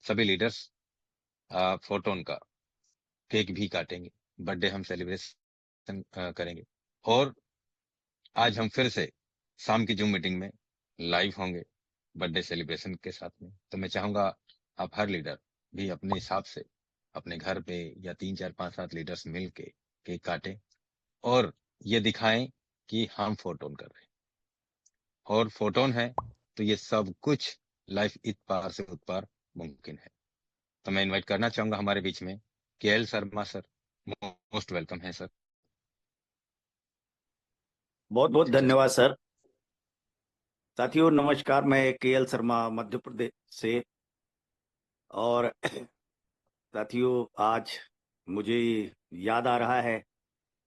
सभी leaders photon का cake भी काटेंगे, बर्थडे हम सेलिब्रेशन करेंगे। और आज हम फिर से शाम की जूम मीटिंग में लाइव होंगे बर्थडे सेलिब्रेशन के साथ में। तो मैं चाहूंगा आप हर लीडर भी अपने हिसाब से अपने घर पे या 3 4 5 7 लीडर्स मिल के केक काटें और ये दिखाएं कि हम फोटोन कर रहे हैं और फोटोन है, तो ये सब कुछ लाइफ इत पार से उत पार मुमकिन है। तो मैं इनवाइट करना चाहूंगा हमारे बीच में KL Sharma sir. Most welcome है सर। बहुत बहुत धन्यवाद सर। साथियों नमस्कार, मैं केएल शर्मा मध्य प्रदेश से। और साथियों आज मुझे याद आ रहा है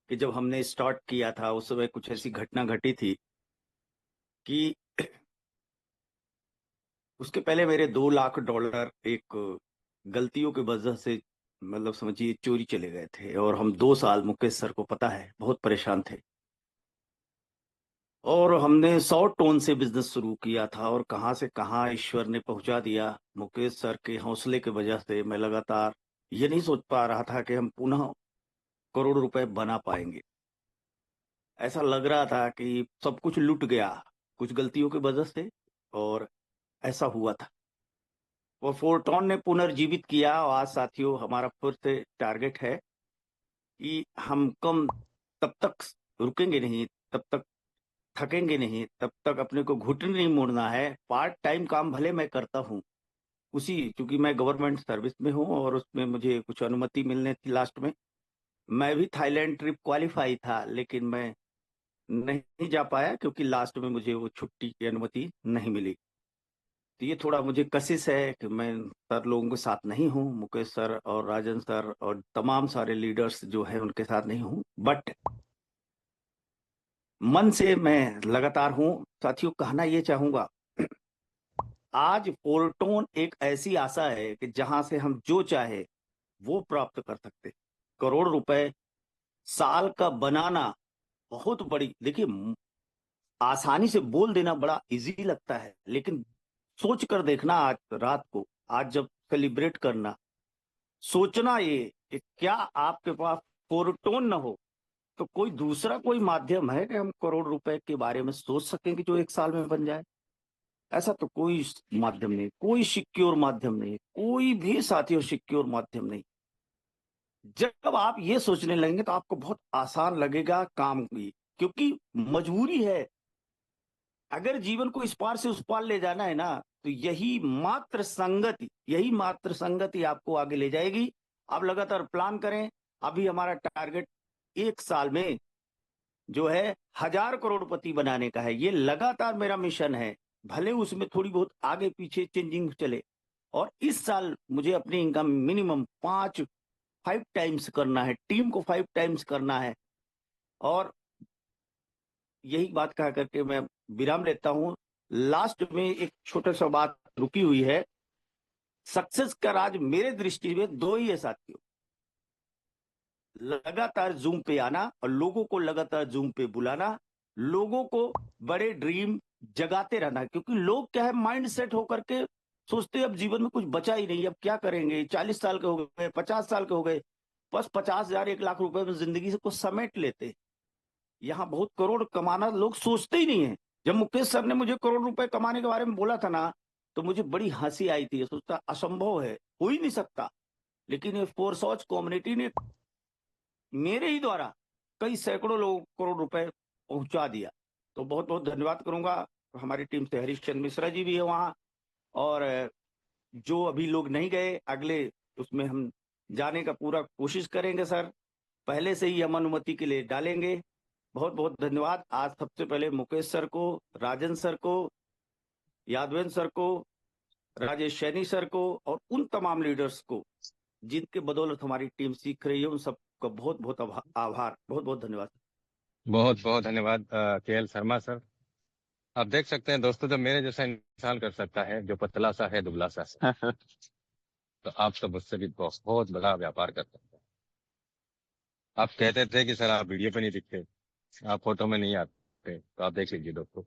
कि जब हमने स्टार्ट किया था उस समय कुछ ऐसी घटना घटी थी कि उसके पहले मेरे $2 लाख एक गलतियों की वजह से मतलब समझिए चोरी चले गए थे। और हम 2 साल, मुकेश सर को पता है, बहुत परेशान थे। और हमने 100 टोन से बिजनेस शुरू किया था और कहाँ से कहाँ ईश्वर ने पहुंचा दिया। मुकेश सर के हौसले की वजह से मैं लगातार ये नहीं सोच पा रहा था कि हम पुनः करोड़ रुपए बना पाएंगे। ऐसा लग रहा था कि सब कुछ लुट गया कुछ गलतियों की वजह से। और ऐसा हुआ था और फोरटॉन ने पुनर्जीवित किया। और आज साथियों हमारा फिर से टारगेट है कि हम कम तब तक रुकेंगे नहीं, तब तक थकेंगे नहीं, तब तक अपने को घुटने नहीं मोड़ना है। पार्ट टाइम काम भले मैं करता हूँ उसी, क्योंकि मैं गवर्नमेंट सर्विस में हूँ और उसमें मुझे कुछ अनुमति मिलने थी लास्ट में। मैं भी थाईलैंड ट्रिप क्वालिफाई था लेकिन मैं नहीं जा पाया क्योंकि लास्ट में मुझे वो छुट्टी की अनुमति नहीं मिली। तो ये थोड़ा मुझे कशिश है कि मैं सर लोगों के साथ नहीं हूँ, मुकेश सर और राजन सर और तमाम सारे लीडर्स जो है उनके साथ नहीं हूँ। बट मन से मैं लगातार हूँ। साथियों कहना ये चाहूंगा, आज फोरटोन एक ऐसी आशा है कि जहां से हम जो चाहे वो प्राप्त कर सकते। करोड़ रुपए साल का बनाना बहुत बड़ी, देखिए आसानी से बोल देना बड़ा इजी लगता है, लेकिन सोच कर देखना आज रात को, आज जब सेलिब्रेट करना, सोचना ये कि क्या आपके पास फोरटोन न हो तो कोई दूसरा कोई माध्यम है कि हम करोड़ रुपए के बारे में सोच सकें कि जो एक साल में बन जाए। ऐसा तो कोई माध्यम नहीं, कोई सिक्योर माध्यम नहीं, कोई भी साथियों सिक्योर माध्यम नहीं। जब आप ये सोचने लगेंगे तो आपको बहुत आसान लगेगा काम भी, क्योंकि मजबूरी है। अगर जीवन को इस पार से उस पार ले जाना है ना, तो यही मात्र संगति आपको आगे ले जाएगी। आप लगातार प्लान करें। अभी हमारा टारगेट एक साल में जो है 1000 करोड़पति बनाने का है। ये लगातार मेरा मिशन है, भले उसमें थोड़ी बहुत आगे पीछे चेंजिंग चले। और इस साल मुझे अपनी इनकम मिनिमम 5 टाइम्स करना है, टीम को 5 टाइम्स करना है। और यही बात कह करके मैं विराम लेता हूं। लास्ट में एक छोटा सा बात रुकी हुई है। सक्सेस का राज मेरे दृष्टि में दो ही है साथियों, लगातार जूम पे आना और लोगों को लगातार जूम पे बुलाना, लोगों को बड़े ड्रीम जगाते रहना। क्योंकि लोग क्या है, माइंड सेट होकर के सोचते हैं अब जीवन में कुछ बचा ही नहीं, अब क्या करेंगे, 40 साल के हो गए, 50 साल के हो गए, बस 50,000 1 लाख रुपए में जिंदगी से कुछ समेट लेते। यहाँ बहुत करोड़ कमाना लोग सोचते ही नहीं है। जब मुकेश सर ने मुझे करोड़ रुपए कमाने के बारे में बोला था ना, तो मुझे बड़ी हंसी आई थी। सोचता असंभव है, हो ही नहीं सकता। लेकिन ये फोरसॉच कम्युनिटी ने मेरे ही द्वारा कई सैकड़ों लोगों को करोड़ रुपए पहुंचा दिया। तो बहुत बहुत धन्यवाद करूंगा। हमारी टीम से हरीश चंद्र मिश्रा जी भी है वहाँ। और जो अभी लोग नहीं गए, अगले उसमें हम जाने का पूरा कोशिश करेंगे सर। पहले से ही हम अनुमति के लिए डालेंगे। बहुत बहुत धन्यवाद। आज सबसे पहले मुकेश सर को, राजन सर को, यादवेंद्र सर को, राजेश सैनी सर को और उन तमाम लीडर्स को जिनके बदौलत हमारी टीम सीख रही है, उन सबका बहुत बहुत आभार, बहुत बहुत धन्यवाद। बहुत बहुत धन्यवाद केएल शर्मा सर। आप देख सकते हैं दोस्तों, जो मेरे जैसा इंसान कर सकता है, जो पतला सा है, दुबला सा है, तो आप तो मुझसे भी बहुत बड़ा व्यापार कर सकते हैं। आप कहते थे कि सर आप वीडियो पे नहीं दिखते, आप फोटो में नहीं आते, तो आप देख लीजिए दोस्तों,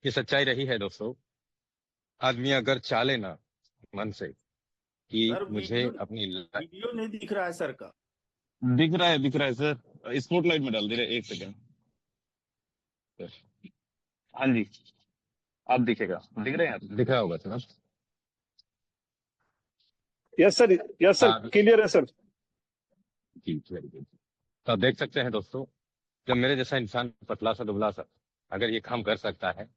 ये सच्चाई रही है दोस्तों। आदमी अगर चाले ना, मन से कि सर मुझे वीडियो अपनी वीडियो नहीं दिख रहा है सर का। दिख रहा है सर, स्पॉटलाइट में डाल दे रहे, एक सेकंड। हाँ जी, अब दिखेगा, दिख रहे हैं आप? दिख रहा होगा sir. Yes sir, yes sir, आप क्लियर है सर। जी वेरी गुड। तो आप देख सकते हैं दोस्तों, जब मेरे जैसा इंसान पतला सा दुबला सा अगर ये काम कर सकता है,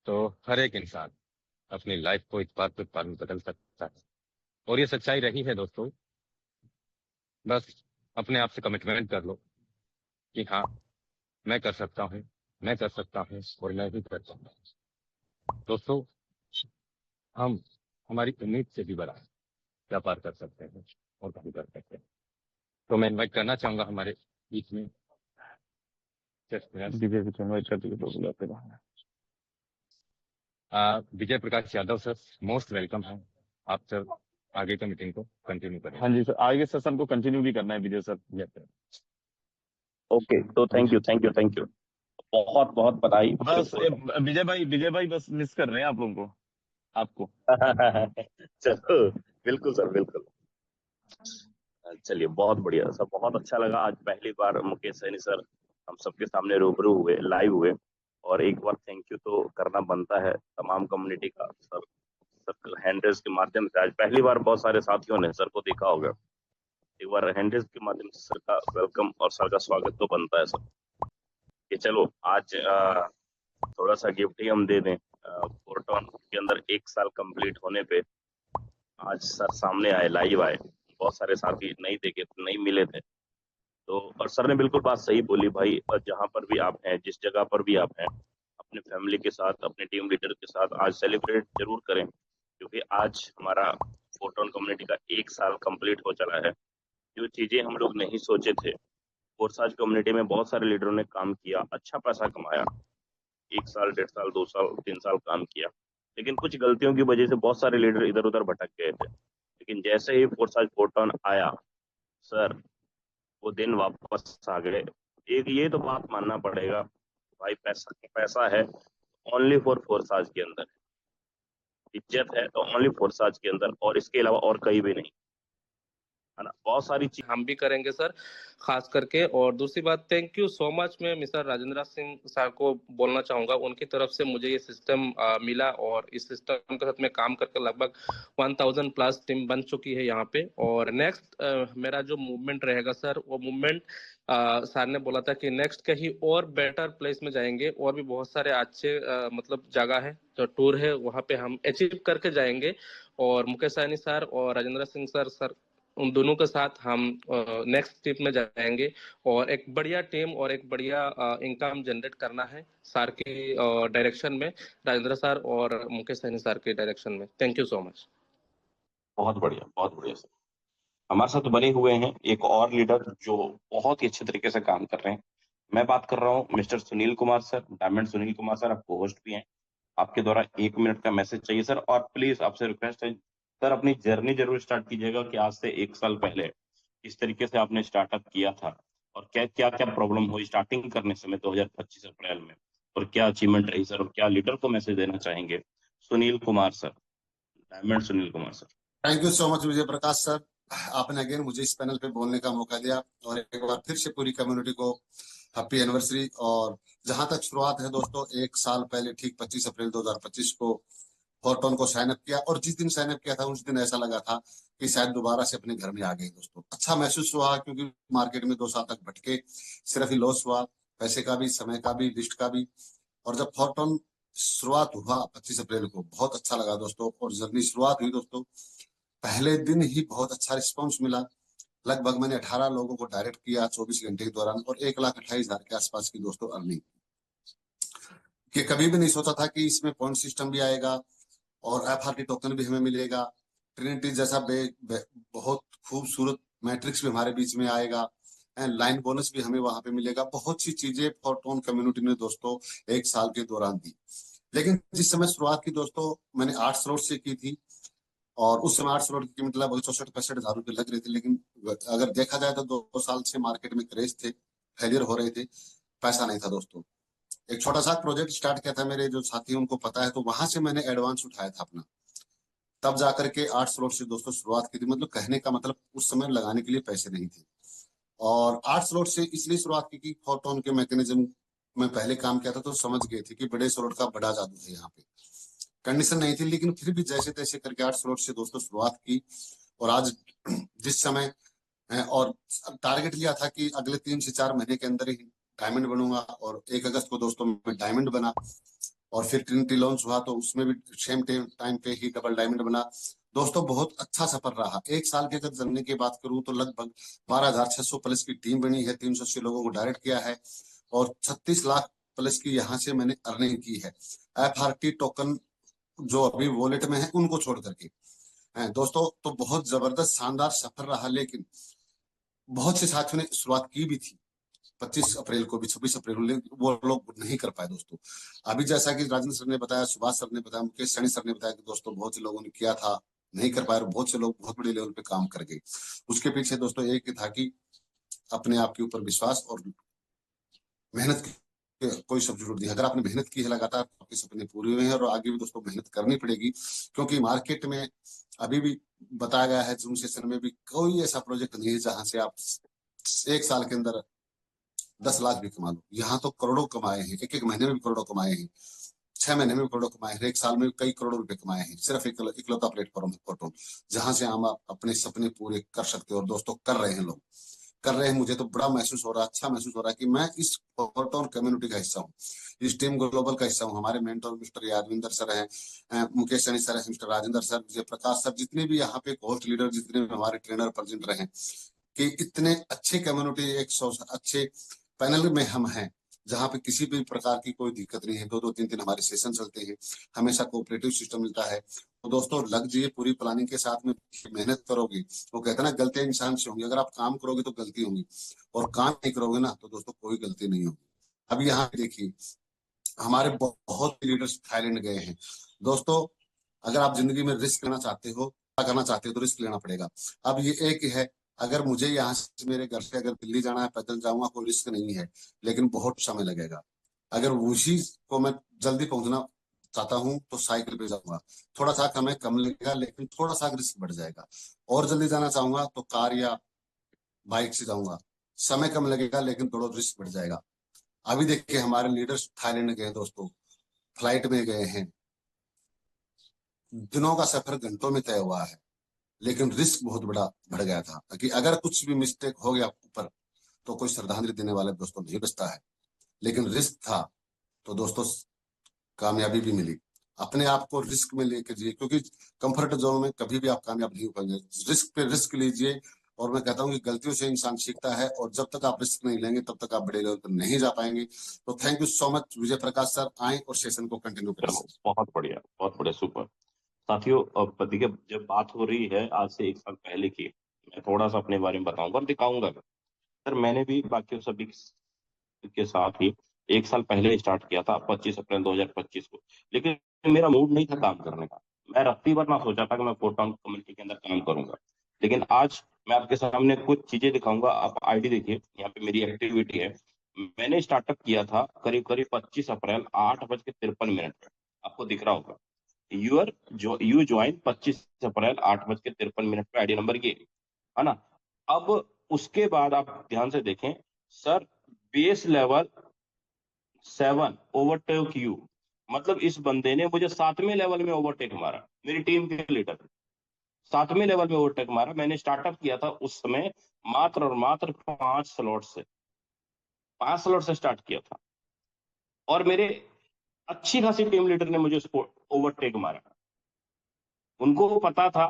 तो हर एक इंसान अपनी लाइफ को इस बात पर बदल सकता है। और ये सच्चाई रही है दोस्तों। बस अपने आप से कमिटमेंट कर लो कि हाँ, मैं कर सकता हूँ, मैं कर सकता हूँ और मैं भी कर सकता हूँ। दोस्तों, हम हमारी उम्मीद से भी बड़ा व्यापार कर सकते हैं और कभी कर सकते हैं। तो मैं इन्वाइट करना चाहूंगा हमारे बीच में बीजेपी को इनवाइट कर दिया तो बुलाते रहो। विजय Prakash Yadav sir, most welcome है। आप सर आगे का मीटिंग को कंटिन्यू करें। हाँ जी सर, आगे सेशन को कंटिन्यू भी करना है विजय सर। Yes sir. ओके, तो thank you, thank you, thank you. बहुत बहुत बधाई पूरे बस फोरटॉन। विजय भाई बस मिस कर रहे हैं आप लोगों को, आपको। चलो, बिल्कुल सर, बिल्कुल। चलिए, बहुत बढ़िया सर, बहुत अच्छा लगा। आज पहली बार मुकेश सैनी सर हम सबके सामने रूबरू हुए, लाइव हुए। और एक बार थैंक यू तो करना बनता है तमाम कम्युनिटी का सर। सर हैंड रेज के माध्यम से आज पहली बार बहुत सारे साथियों ने सर को देखा होगा। एक बार हैंड रेज के माध्यम से सर का वेलकम और सर का स्वागत तो बनता है सर। कि चलो आज थोड़ा सा गिफ्ट ही हम दे दें। फोरटॉन के अंदर 1 साल कंप्लीट होने पे आज सर सामने आए, लाइव आए। बहुत सारे साथी नहीं देखे, नहीं मिले थे। तो और सर ने बिल्कुल बात सही बोली भाई, और जहां पर भी आप हैं, जिस जगह पर भी आप हैं, अपने फैमिली के साथ, अपने टीम लीडर के साथ आज सेलिब्रेट जरूर करें, क्योंकि आज हमारा फोरटॉन कम्युनिटी का 1 साल कंप्लीट हो चला है। जो चीजें हम लोग नहीं सोचे थे, फोरसाज कम्युनिटी में बहुत सारे लीडरों ने काम किया, अच्छा पैसा कमाया। 1 साल, 1.5 साल, 2 साल, 3 साल काम किया, लेकिन कुछ गलतियों की वजह से बहुत सारे लीडर इधर उधर भटक गए थे। लेकिन जैसे ही फोरसाज फोरटॉन आया सर, वो दिन वापस आ गए। एक ये तो बात मानना पड़ेगा भाई, पैसा पैसा है ओनली फॉर फोरसाज के अंदर, इज्जत है तो ओनली फोरसाज के अंदर, और इसके अलावा और कहीं भी नहीं, है ना। बहुत सारी चीज हम भी करेंगे सर, खास करके। और दूसरी बात, थैंक यू सो मच। मैं मिस्टर राजेंद्र सिंह सर को बोलना चाहूंगा, उनकी तरफ से मुझे ये सिस्टम मिला, और इस सिस्टम के साथ मैं काम करके लगभग 1000 प्लस टीम बन चुकी है यहाँ पे। और नेक्स्ट मेरा जो मूवमेंट रहेगा सर, वो मूवमेंट सर ने बोला था कि नेक्स्ट कहीं और बेटर प्लेस में जाएंगे, और भी बहुत सारे अच्छे मतलब जगह है, जो टूर है, वहाँ पे हम अचीव करके जाएंगे। और मुकेश सहनी सर और राजेंद्र सिंह सर उन दोनों के साथ हम नेक्स्ट स्टेप में जाएंगे, और एक बढ़िया टीम और एक बढ़िया इनकम जनरेट करना है सर के डायरेक्शन में, राजेंद्र सर और मुकेश सैनी सर के डायरेक्शन में। Thank you so much. बहुत बढ़िया, बहुत बढ़िया सर। हमारे साथ बने हुए हैं एक और लीडर जो बहुत ही अच्छे तरीके से काम कर रहे हैं। मैं बात कर रहा हूँ mister Sunil Kumar sir, diamond Sunil Kumar sir. आप होस्ट भी हैं, आपके द्वारा 1 मिनट का मैसेज चाहिए सर। और प्लीज आपसे रिक्वेस्ट है सर, अपनी जर्नी जरूर स्टार्ट कीजिएगा कि आज से 1 साल पहले किस तरीके से आपने स्टार्टअप किया था, और क्या क्या क्या प्रॉब्लम हुई स्टार्टिंग करने समय 2025 अप्रैल में, और क्या अचीवमेंट रही सर, और क्या लीडर को मैसेज देना चाहेंगे। Sunil Kumar sir, diamond Sunil Kumar sir. Thank you so much Vijay Prakash sir, आपने अगेन मुझे इस पैनल पे बोलने का मौका दिया, और एक बार फिर से पूरी कम्युनिटी को हैप्पी एनिवर्सरी। और जहां तक शुरुआत है दोस्तों, 1 साल पहले ठीक 25 अप्रैल 2025 को फोरटॉन को साइन अप किया, और जिस दिन साइन अप किया था उस दिन ऐसा लगा था कि शायद दोबारा से अपने घर में आ गए दोस्तों। अच्छा महसूस हुआ, क्योंकि मार्केट में 2 साल तक भटके, सिर्फ ही लॉस हुआ, पैसे का भी, समय का भी, लिस्ट का भी। और जब फोरटॉन शुरुआत हुआ 25 अप्रैल को, बहुत अच्छा लगा दोस्तों। और जर्नी शुरुआत हुई दोस्तों, पहले दिन ही बहुत अच्छा रिस्पांस मिला। लगभग मैंने 18 लोगों को डायरेक्ट किया 24 घंटे के दौरान, और 1,28,000 के आसपास की दोस्तों अर्निंग। कि कभी भी नहीं सोचा था कि इसमें पॉइंट सिस्टम भी आएगा, और FRT टोकन भी हमें मिलेगा, ट्रिनिटी जैसा बहुत खूबसूरत मैट्रिक्स भी हमारे बीच में आएगा, एंड लाइन बोनस भी हमें वहां पे मिलेगा। बहुत सी चीजें फोरटॉन कम्युनिटी ने दोस्तों 1 साल के दौरान दी। लेकिन जिस समय शुरुआत की दोस्तों, मैंने 8 स्लॉट से की थी, और उस समय 8 स्लॉट की कीमत लगभग 64-65 हजार रुपये लग रहे थे। लेकिन अगर देखा जाए तो 2 साल से मार्केट में क्रेज थे, फेलियर हो रहे थे, पैसा नहीं था दोस्तों। एक छोटा सा प्रोजेक्ट स्टार्ट किया था, मेरे जो साथी हैं उनको पता है, तो वहां से मैंने एडवांस उठाया था अपना। तब जाकर के 8 स्लॉट से दोस्तों शुरुआत की थी। मतलब कहने का मतलब उस समय लगाने के लिए पैसे नहीं थे, और 8 स्लॉट से इसलिए शुरुआत की कि फोटोन के मैकेनिज्म में पहले काम किया था तो समझ गए थे कि बड़े स्लॉट का बड़ा जादू है यहाँ पे। कंडीशन नहीं थी, लेकिन फिर भी जैसे तैसे करके 8 स्लॉट से दोस्तों शुरुआत की, और आज जिस समय और टारगेट लिया था कि अगले 3 से 4 महीने के अंदर ही डायमंड बनूंगा, और 1 अगस्त को दोस्तों मैं डायमंड बना, और फिर ट्रिनिटी लॉन्च हुआ तो उसमें भी सेम टाइम पे ही डबल डायमंड बना। दोस्तों बहुत अच्छा सफर रहा। 1 साल की अगर जर्नी की बात करूं तो लगभग 12,600 प्लस की टीम बनी है, 380 लोगों को डायरेक्ट किया है, और 36 लाख प्लस की यहाँ से मैंने अर्निंग की है। FRT टोकन जो अभी वॉलेट में है उनको छोड़ करके दोस्तों, तो बहुत जबरदस्त शानदार सफर रहा। लेकिन बहुत से साथियों ने शुरुआत की भी थी 25 अप्रैल को भी, 26 अप्रैल को, लेकिन वो लोग नहीं कर पाए दोस्तों। अभी जैसा कि राजेंद्र सर ने बताया, सुभाष सर ने बताया, मुकेश सैनी सर ने बताया कि दोस्तों बहुत से लोगों ने किया था, नहीं कर पाए, और बहुत से लोग बहुत बड़े लेवल पे काम कर गए। उसके पीछे दोस्तों एक ही था कि अपने आप के ऊपर विश्वास और मेहनत की कोई सब जरूरत नहीं। अगर आपने मेहनत की है लगातार तो आपके सपने पूरे हुए हैं, और आगे भी दोस्तों मेहनत करनी पड़ेगी, क्योंकि मार्केट में अभी भी बताया गया है जूम सेशन में भी, कोई ऐसा प्रोजेक्ट नहीं है जहां से आप 1 साल के अंदर 10 लाख भी कमा लो। यहाँ तो करोड़ों कमाए हैं, एक महीने में भी करोड़ों कमाए हैं, 6 महीने में भी करोड़ों कमाए हैं, 1 साल में कई करोड़ों रुपए कमाए हैं। सिर्फ इकलौता प्लेटफॉर्म है फोटोन, जहां से हम अपने सपने पूरे कर सकते हो, और दोस्तों कर रहे हैं, लोग कर रहे हैं। मुझे तो बड़ा महसूस हो रहा है, अच्छा महसूस हो रहा है कि मैं इस फोटोन कम्युनिटी का हिस्सा हूँ, इस टीम ग्लोबल का हिस्सा हूँ। हमारे मेंटर मिस्टर यादविंदर सर हैं, मुकेश सैनी सर है, mister Rajendra sir, Vijay Prakash sir, जितने भी यहाँ पे होस्ट लीडर, जितने भी हमारे ट्रेनर प्रेजेंट रहे, कि इतने अच्छे कम्युनिटी, 100 अच्छे पैनल में हम हैं, जहाँ पे किसी भी प्रकार की कोई दिक्कत नहीं है। 2-2 3-3 हमारे सेशन चलते हैं, हमेशा कोऑपरेटिव सिस्टम मिलता है। तो दोस्तों लग जाइए, पूरी प्लानिंग के साथ में मेहनत करोगे। वो कहते हैं ना, गलतियां इंसान से होंगी, अगर आप काम करोगे तो गलती होंगी, और काम नहीं करोगे ना तो दोस्तों कोई गलती नहीं होगी। अब यहाँ पे देखिए, हमारे बहुत लीडर्स थाईलैंड गए हैं दोस्तों। अगर आप जिंदगी में रिस्क लेना चाहते हो, क्या करना चाहते हो, तो रिस्क लेना पड़ेगा। अब ये एक है, अगर मुझे यहाँ से, मेरे घर से अगर दिल्ली जाना है, पैदल जाऊंगा, कोई रिस्क नहीं है, लेकिन बहुत समय लगेगा। अगर उसी को मैं जल्दी पहुंचना चाहता हूँ तो साइकिल पे जाऊंगा, थोड़ा सा समय कम लगेगा, लेकिन थोड़ा सा रिस्क बढ़ जाएगा। और जल्दी जाना चाहूंगा तो कार या बाइक से जाऊंगा, समय कम लगेगा, लेकिन थोड़ा रिस्क बढ़ जाएगा। अभी देखिए, हमारे लीडर्स थाईलैंड गए दोस्तों, फ्लाइट में गए हैं, दिनों का सफर घंटों में तय हुआ है, लेकिन रिस्क बहुत बड़ा बढ़ गया था, कि अगर कुछ भी मिस्टेक हो गया ऊपर तो कोई श्रद्धांजलि देने वाले दोस्तों नहीं बचता है। लेकिन रिस्क था तो दोस्तों कामयाबी भी मिली। अपने आप को रिस्क में लेकर जिए, क्योंकि कंफर्ट जोन में कभी भी आप कामयाब नहीं हो पाएंगे। रिस्क पे रिस्क लीजिए, और मैं कहता हूँ कि गलतियों से इंसान सीखता है, और जब तक आप रिस्क नहीं लेंगे तब तक आप बड़े लेवल पर नहीं जा पाएंगे। तो thank you so much Vijay Prakash sir, आए और सेशन को कंटिन्यू करें। चलो बहुत बढ़िया सुपर। साथियों, अब देखिए, जब बात हो रही है आज से 1 साल पहले की, मैं थोड़ा सा अपने बारे में बताऊंगा और दिखाऊंगा। सर मैंने भी बाकी सभी के साथ ही 1 साल पहले स्टार्ट किया था, 25 अप्रैल 2025 को। लेकिन मेरा मूड नहीं था काम करने का। मैं रत्ती भर ना सोचा था कि मैं फोटोन कम्युनिटी के अंदर काम करूंगा। लेकिन आज मैं आपके सामने कुछ चीजें दिखाऊंगा। आप आईडी देखिए, यहाँ पे मेरी एक्टिविटी है। मैंने स्टार्टअप किया था करीब करीब 25 अप्रैल 8:53 पर। आपको दिख रहा होगा, यू ज्वाइन 25 अप्रैल 8:53 पे, आईडी नंबर ये है ना। अब उसके बाद आप ध्यान से देखें sir, base level 7 overtake you, मतलब इस बंदे ने मुझे 7वें लेवल में ओवरटेक मारा, मेरी टीम के लीडर 7वें लेवल में ओवरटेक मारा। मैंने स्टार्टअप किया था उस समय मात्र और मात्र 5 स्लॉट से स्टार्ट किया था, और मेरे अच्छी खासी टीम लीडर ने मुझे उसको ओवरटेक मारा। उनको पता था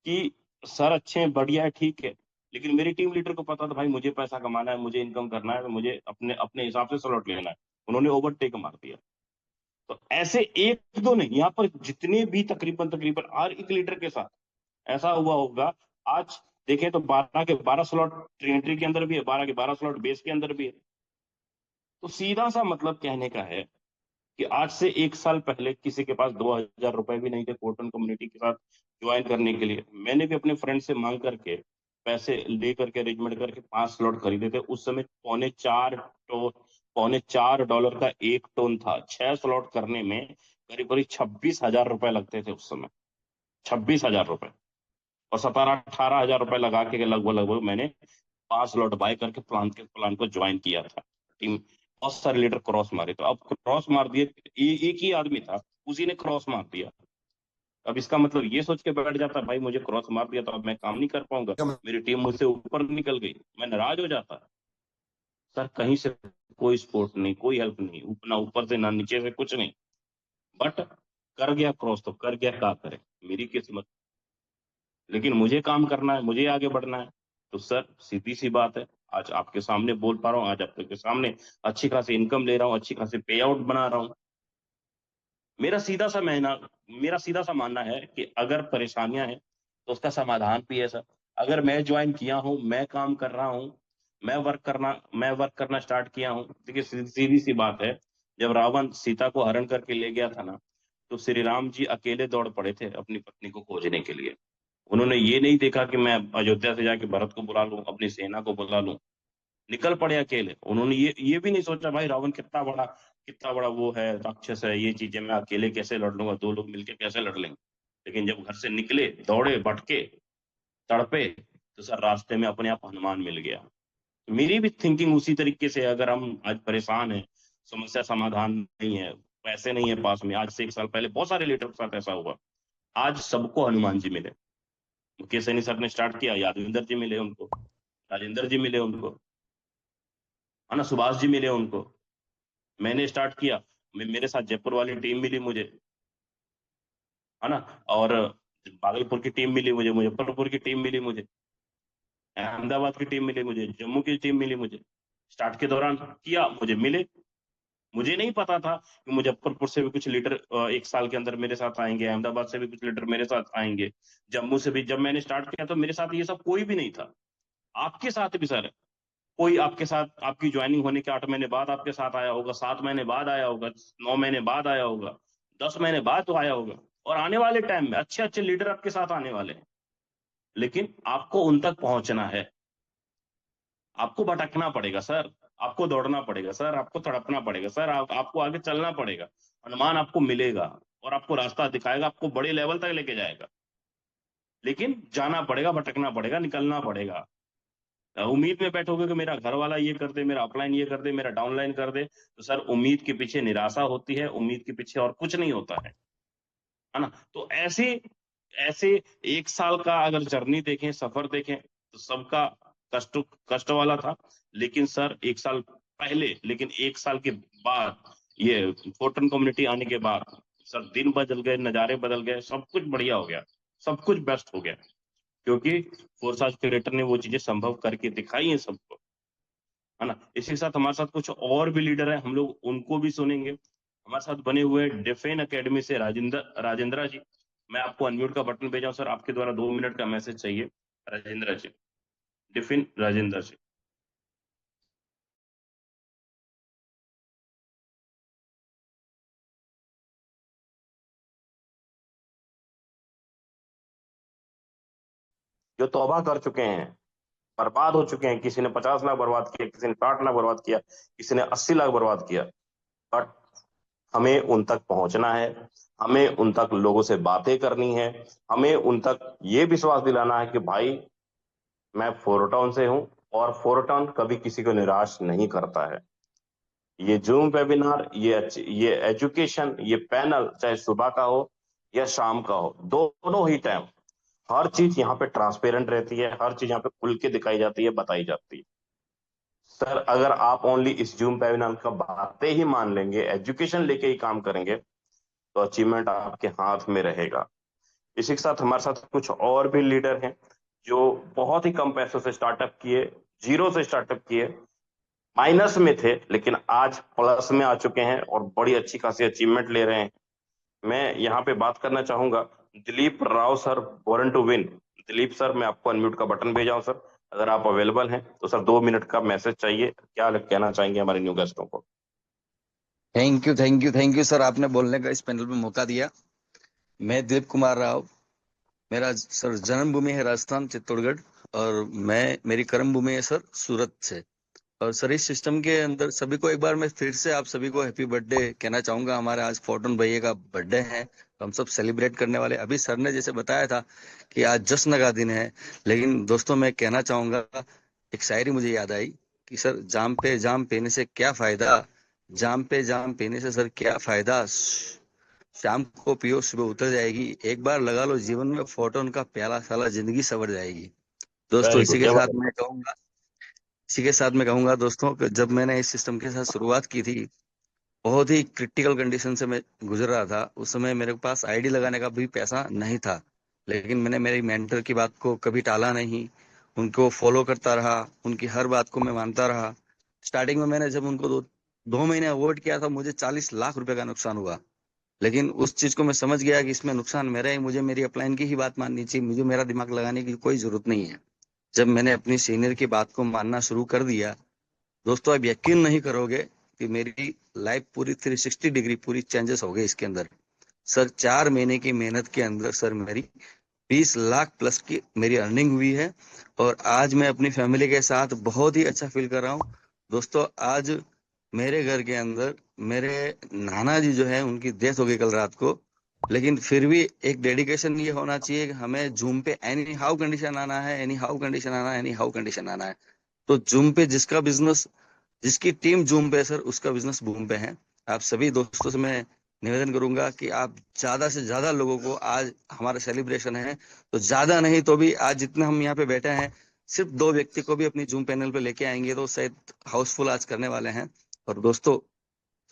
कि सर अच्छे हैं, बढ़िया है, ठीक है, लेकिन मेरी टीम लीडर को पता था भाई मुझे पैसा कमाना है, मुझे इनकम करना है, मुझे अपने अपने हिसाब से स्लॉट लेना है। उन्होंने ओवरटेक मार दिया। तो ऐसे एक दो नहीं, यहाँ पर जितने भी तकरीबन तकरीबन हर एक लीडर के साथ ऐसा हुआ होगा। आज देखें तो 12 के 12 स्लॉट ट्रिनिटी के अंदर भी है, 12 के 12 स्लॉट बेस के अंदर भी है। तो सीधा सा मतलब कहने का है कि आज से 1 साल पहले किसी के पास 2,000 रुपए भी नहीं थे फोटोन कम्युनिटी के साथ ज्वाइन करने के लिए। मैंने भी अपने फ्रेंड से मांग करके पैसे ले करके अरेंजमेंट करके 5 स्लॉट खरीदे थे। उस समय $4.5 का 1 टोन था। 6 स्लॉट करने में करीब करीब 26,000 रुपए लगते थे उस समय। 26,000 रुपए और 17-18 हजार रुपए लगा के लगभग मैंने 5 लॉट बाय करके प्लान को ज्वाइन किया था। टीम बहुत सारे लीडर क्रॉस मारे, तो अब क्रॉस मार दिए, एक ही आदमी था, उसी ने क्रॉस मार दिया। अब इसका मतलब ये सोच के बैठ जाता भाई मुझे क्रॉस मार दिया तो अब मैं काम नहीं कर पाऊंगा, मेरी टीम मुझसे ऊपर निकल गई, मैं नाराज हो जाता। सर कहीं से कोई सपोर्ट नहीं, कोई हेल्प नहीं, ना ऊपर से ना नीचे से, कुछ नहीं, बट कर गया क्रॉस तो कर गया, क्या करे, मेरी किस्मत। लेकिन मुझे काम करना है, मुझे आगे बढ़ना है। तो सर सीधी सी बात है, आज आपके सामने बोल पा रहा हूँ, आज आपके सामने अच्छी खासी इनकम ले रहा हूँ, अच्छी खासी पे आउट बना रहा हूँ। मेरा सीधा सा मानना है कि अगर परेशानियां हैं तो उसका समाधान भी है सर। अगर मैं ज्वाइन किया हूँ, मैं काम कर रहा हूँ, मैं वर्क करना स्टार्ट किया हूँ। देखिए सीधी सी बात है, जब रावण सीता को हरण करके ले गया था ना, तो श्री राम जी अकेले दौड़ पड़े थे अपनी पत्नी को खोजने के लिए। उन्होंने ये नहीं देखा कि मैं अयोध्या से जाके भरत को बुला लूं, अपनी सेना को बुला लूं, निकल पड़े अकेले। उन्होंने ये भी नहीं सोचा भाई रावण कितना बड़ा वो है, राक्षस है, ये चीजें मैं अकेले कैसे लड़ लूंगा, 2 लोग मिलके कैसे लड़ लेंगे। लेकिन जब घर से निकले, दौड़े, भटके, तड़पे, तो सर रास्ते में अपने आप हनुमान मिल गया। तो मेरी भी थिंकिंग उसी तरीके से, अगर हम आज परेशान हैं, समस्या समाधान नहीं है, पैसे नहीं है पास में, आज से 1 साल पहले बहुत सारे लीडर के साथ ऐसा हुआ, आज सबको हनुमान जी मिले। मुकेश सैनी सर ने स्टार्ट किया, यादविंदर जी मिले उनको, राजेंद्र जी मिले उनको, है ना, सुभाष जी मिले उनको। मैंने स्टार्ट किया, मेरे साथ जयपुर वाली टीम मिली मुझे, है ना, और भागलपुर की टीम मिली मुझे, मुजफ्फरपुर की टीम मिली मुझे, अहमदाबाद की टीम मिली मुझे, जम्मू की टीम मिली मुझे। स्टार्ट के दौरान किया, मुझे मिले। मुझे नहीं पता था कि मुजफ्फरपुर से भी कुछ लीडर 1 साल के अंदर मेरे साथ आएंगे, अहमदाबाद से भी कुछ लीडर मेरे साथ आएंगे, जम्मू से भी। जब मैंने स्टार्ट किया तो मेरे साथ ये सब कोई भी नहीं था। आपके साथ भी सर, कोई आपके साथ आपकी ज्वाइनिंग होने के 8 महीने बाद आपके साथ आया होगा, 7 महीने बाद आया होगा, 9 महीने बाद आया होगा, 10 महीने बाद तो आया होगा, और आने वाले टाइम में अच्छे अच्छे लीडर आपके साथ आने वाले हैं। लेकिन आपको उन तक पहुंचना है, आपको भटकना पड़ेगा सर, आपको दौड़ना पड़ेगा सर, आपको तड़पना पड़ेगा सर, आपको आगे चलना पड़ेगा। हनुमान आपको मिलेगा और आपको रास्ता दिखाएगा, आपको बड़े लेवल तक लेके जाएगा। लेकिन जाना पड़ेगा, भटकना पड़ेगा, निकलना पड़ेगा। उम्मीद में बैठोगे कि मेरा घर वाला ये कर दे, मेरा अपलाइन ये कर दे, मेरा डाउनलाइन कर दे, तो सर उम्मीद के पीछे निराशा होती है, उम्मीद के पीछे और कुछ नहीं होता है ना। तो ऐसे ऐसे 1 साल का अगर जर्नी देखें, सफर देखें, तो सबका कष्ट वाला था। लेकिन सर 1 साल पहले, लेकिन 1 साल के बाद, ये फोर्टन कम्युनिटी आने के बाद सर दिन बदल गए, नजारे बदल गए, सब कुछ बढ़िया हो गया, सब कुछ बेस्ट हो गया, क्योंकि फोर्स क्रिएटर ने वो चीजें संभव करके दिखाई है सबको, है ना। इसी के साथ हमारे साथ कुछ और भी लीडर है, हम लोग उनको भी सुनेंगे। हमारे साथ बने हुए डिफेन एकेडमी से राजेंद्र जी, मैं आपको अनम्यूट का बटन भेजा हूं सर, आपके द्वारा 2 मिनट का मैसेज चाहिए। राजेंद्र जी, डिफिन राजेंद्र जी। जो तौबा कर चुके हैं, बर्बाद हो चुके हैं, किसी ने 50 लाख बर्बाद किया, किसी ने 60 लाख बर्बाद किया, किसी ने 80 लाख बर्बाद किया, बट हमें उन तक पहुंचना है, हमें उन तक लोगों से बातें करनी है, हमें उन तक ये विश्वास दिलाना है कि भाई मैं फोरटाउन से हूं और फोरटाउन कभी किसी को निराश नहीं करता है। ये जूम वेबिनार, ये एजुकेशन, ये पैनल चाहे सुबह का हो या शाम का हो, दोनों ही टाइम हर चीज यहाँ पे ट्रांसपेरेंट रहती है, हर चीज यहाँ पे खुल के दिखाई जाती है, बताई जाती है। सर अगर आप ओनली इस जूम वेबिनार का बातें ही मान लेंगे, एजुकेशन लेके ही काम करेंगे, तो अचीवमेंट आपके हाथ में रहेगा। इसी के साथ हमारे साथ कुछ और भी लीडर हैं जो बहुत ही कम पैसों से स्टार्टअप किए, जीरो से स्टार्टअप किए, माइनस में थे, लेकिन आज प्लस में आ चुके हैं और बड़ी अच्छी खासी अचीवमेंट ले रहे हैं। मैं यहाँ पे बात करना चाहूंगा Dilip Rao sir, born to win. Dilip sir, मैं आपको अनम्यूट का बटन भेजा हूं सर, अगर आप अवेलेबल हैं तो सर 2 मिनट का मैसेज चाहिए, क्या कहना चाहेंगे हमारे न्यू गेस्टों को। थैंक यू सर, आपने बोलने का इस पैनल में मौका दिया। मैं दिलीप कुमार राव, मेरा सर जन्मभूमि है राजस्थान चित्तौड़गढ़, और मेरी कर्म भूमि है सर सूरत से। और सर इस सिस्टम के अंदर सभी को एक बार मैं फिर से आप सभी को हैप्पी बर्थडे कहना चाहूंगा। हमारे आज फोर्टन भैया का बर्थडे है हम सब सेलिब्रेट करने वाले। अभी सर ने जैसे बताया था कि आज जश्न का दिन है, लेकिन दोस्तों मैं कहना चाहूंगा, एक शायरी मुझे याद आई कि सर जाम पे जाम पीने से क्या फायदा, जाम पे जाम पीने से सर क्या फायदा, शाम को पियो सुबह उतर जाएगी, एक बार लगा लो जीवन में फोटोन का प्याला, साला जिंदगी सवर जाएगी। दोस्तों वेरी गुड, जबरदस्त। इसी के साथ मैं कहूंगा दोस्तों कि जब मैंने इस सिस्टम के साथ शुरुआत की थी, बहुत ही क्रिटिकल कंडीशन से मैं गुजर रहा था। उस समय मेरे पास आईडी लगाने का भी पैसा नहीं था, लेकिन मैंने मेरी मेंटर की बात को कभी टाला नहीं, उनको फॉलो करता रहा, उनकी हर बात को मैं मानता रहा। स्टार्टिंग में मैंने जब उनको 2 महीने अवॉइड किया था, मुझे 40 लाख रुपए का नुकसान हुआ। लेकिन उस चीज को मैं समझ गया कि इसमें नुकसान मेरा ही, मुझे मेरी अपलाइन की ही बात माननी चाहिए, मुझे मेरा दिमाग लगाने की कोई जरूरत नहीं है। जब मैंने अपनी सीनियर की बात को मानना शुरू कर दिया, दोस्तों आप यकीन नहीं करोगे कि मेरी लाइफ पूरी 360 डिग्री पूरी चेंजेस हो गई इसके अंदर। सर 4 महीने की मेहनत के अंदर सर मेरी 20 लाख प्लस की मेरी अर्निंग हुई है, और आज मैं अपनी फैमिली के साथ बहुत ही अच्छा फील कर रहा हूँ। दोस्तों आज मेरे घर के अंदर मेरे नाना जी जो है उनकी डेथ हो गई कल रात को, लेकिन फिर भी एक डेडिकेशन ये होना चाहिए कि हमें जूम पे एनी हाउ कंडीशन आना है, एनी हाउ कंडीशन आना है, एनी हाउ कंडीशन आना है। तो जूम पे जिसका बिजनेस, जिसकी टीम जूम पे है सर, उसका बिजनेस बूम पे है। आप सभी दोस्तों से मैं निवेदन करूंगा कि आप ज्यादा से ज्यादा लोगों को, आज हमारा सेलिब्रेशन है तो ज्यादा नहीं तो भी आज जितने हम यहाँ पे बैठे हैं, सिर्फ 2 व्यक्ति को भी अपनी जूम पैनल पे लेके आएंगे तो शायद हाउसफुल आज करने वाले हैं। और दोस्तों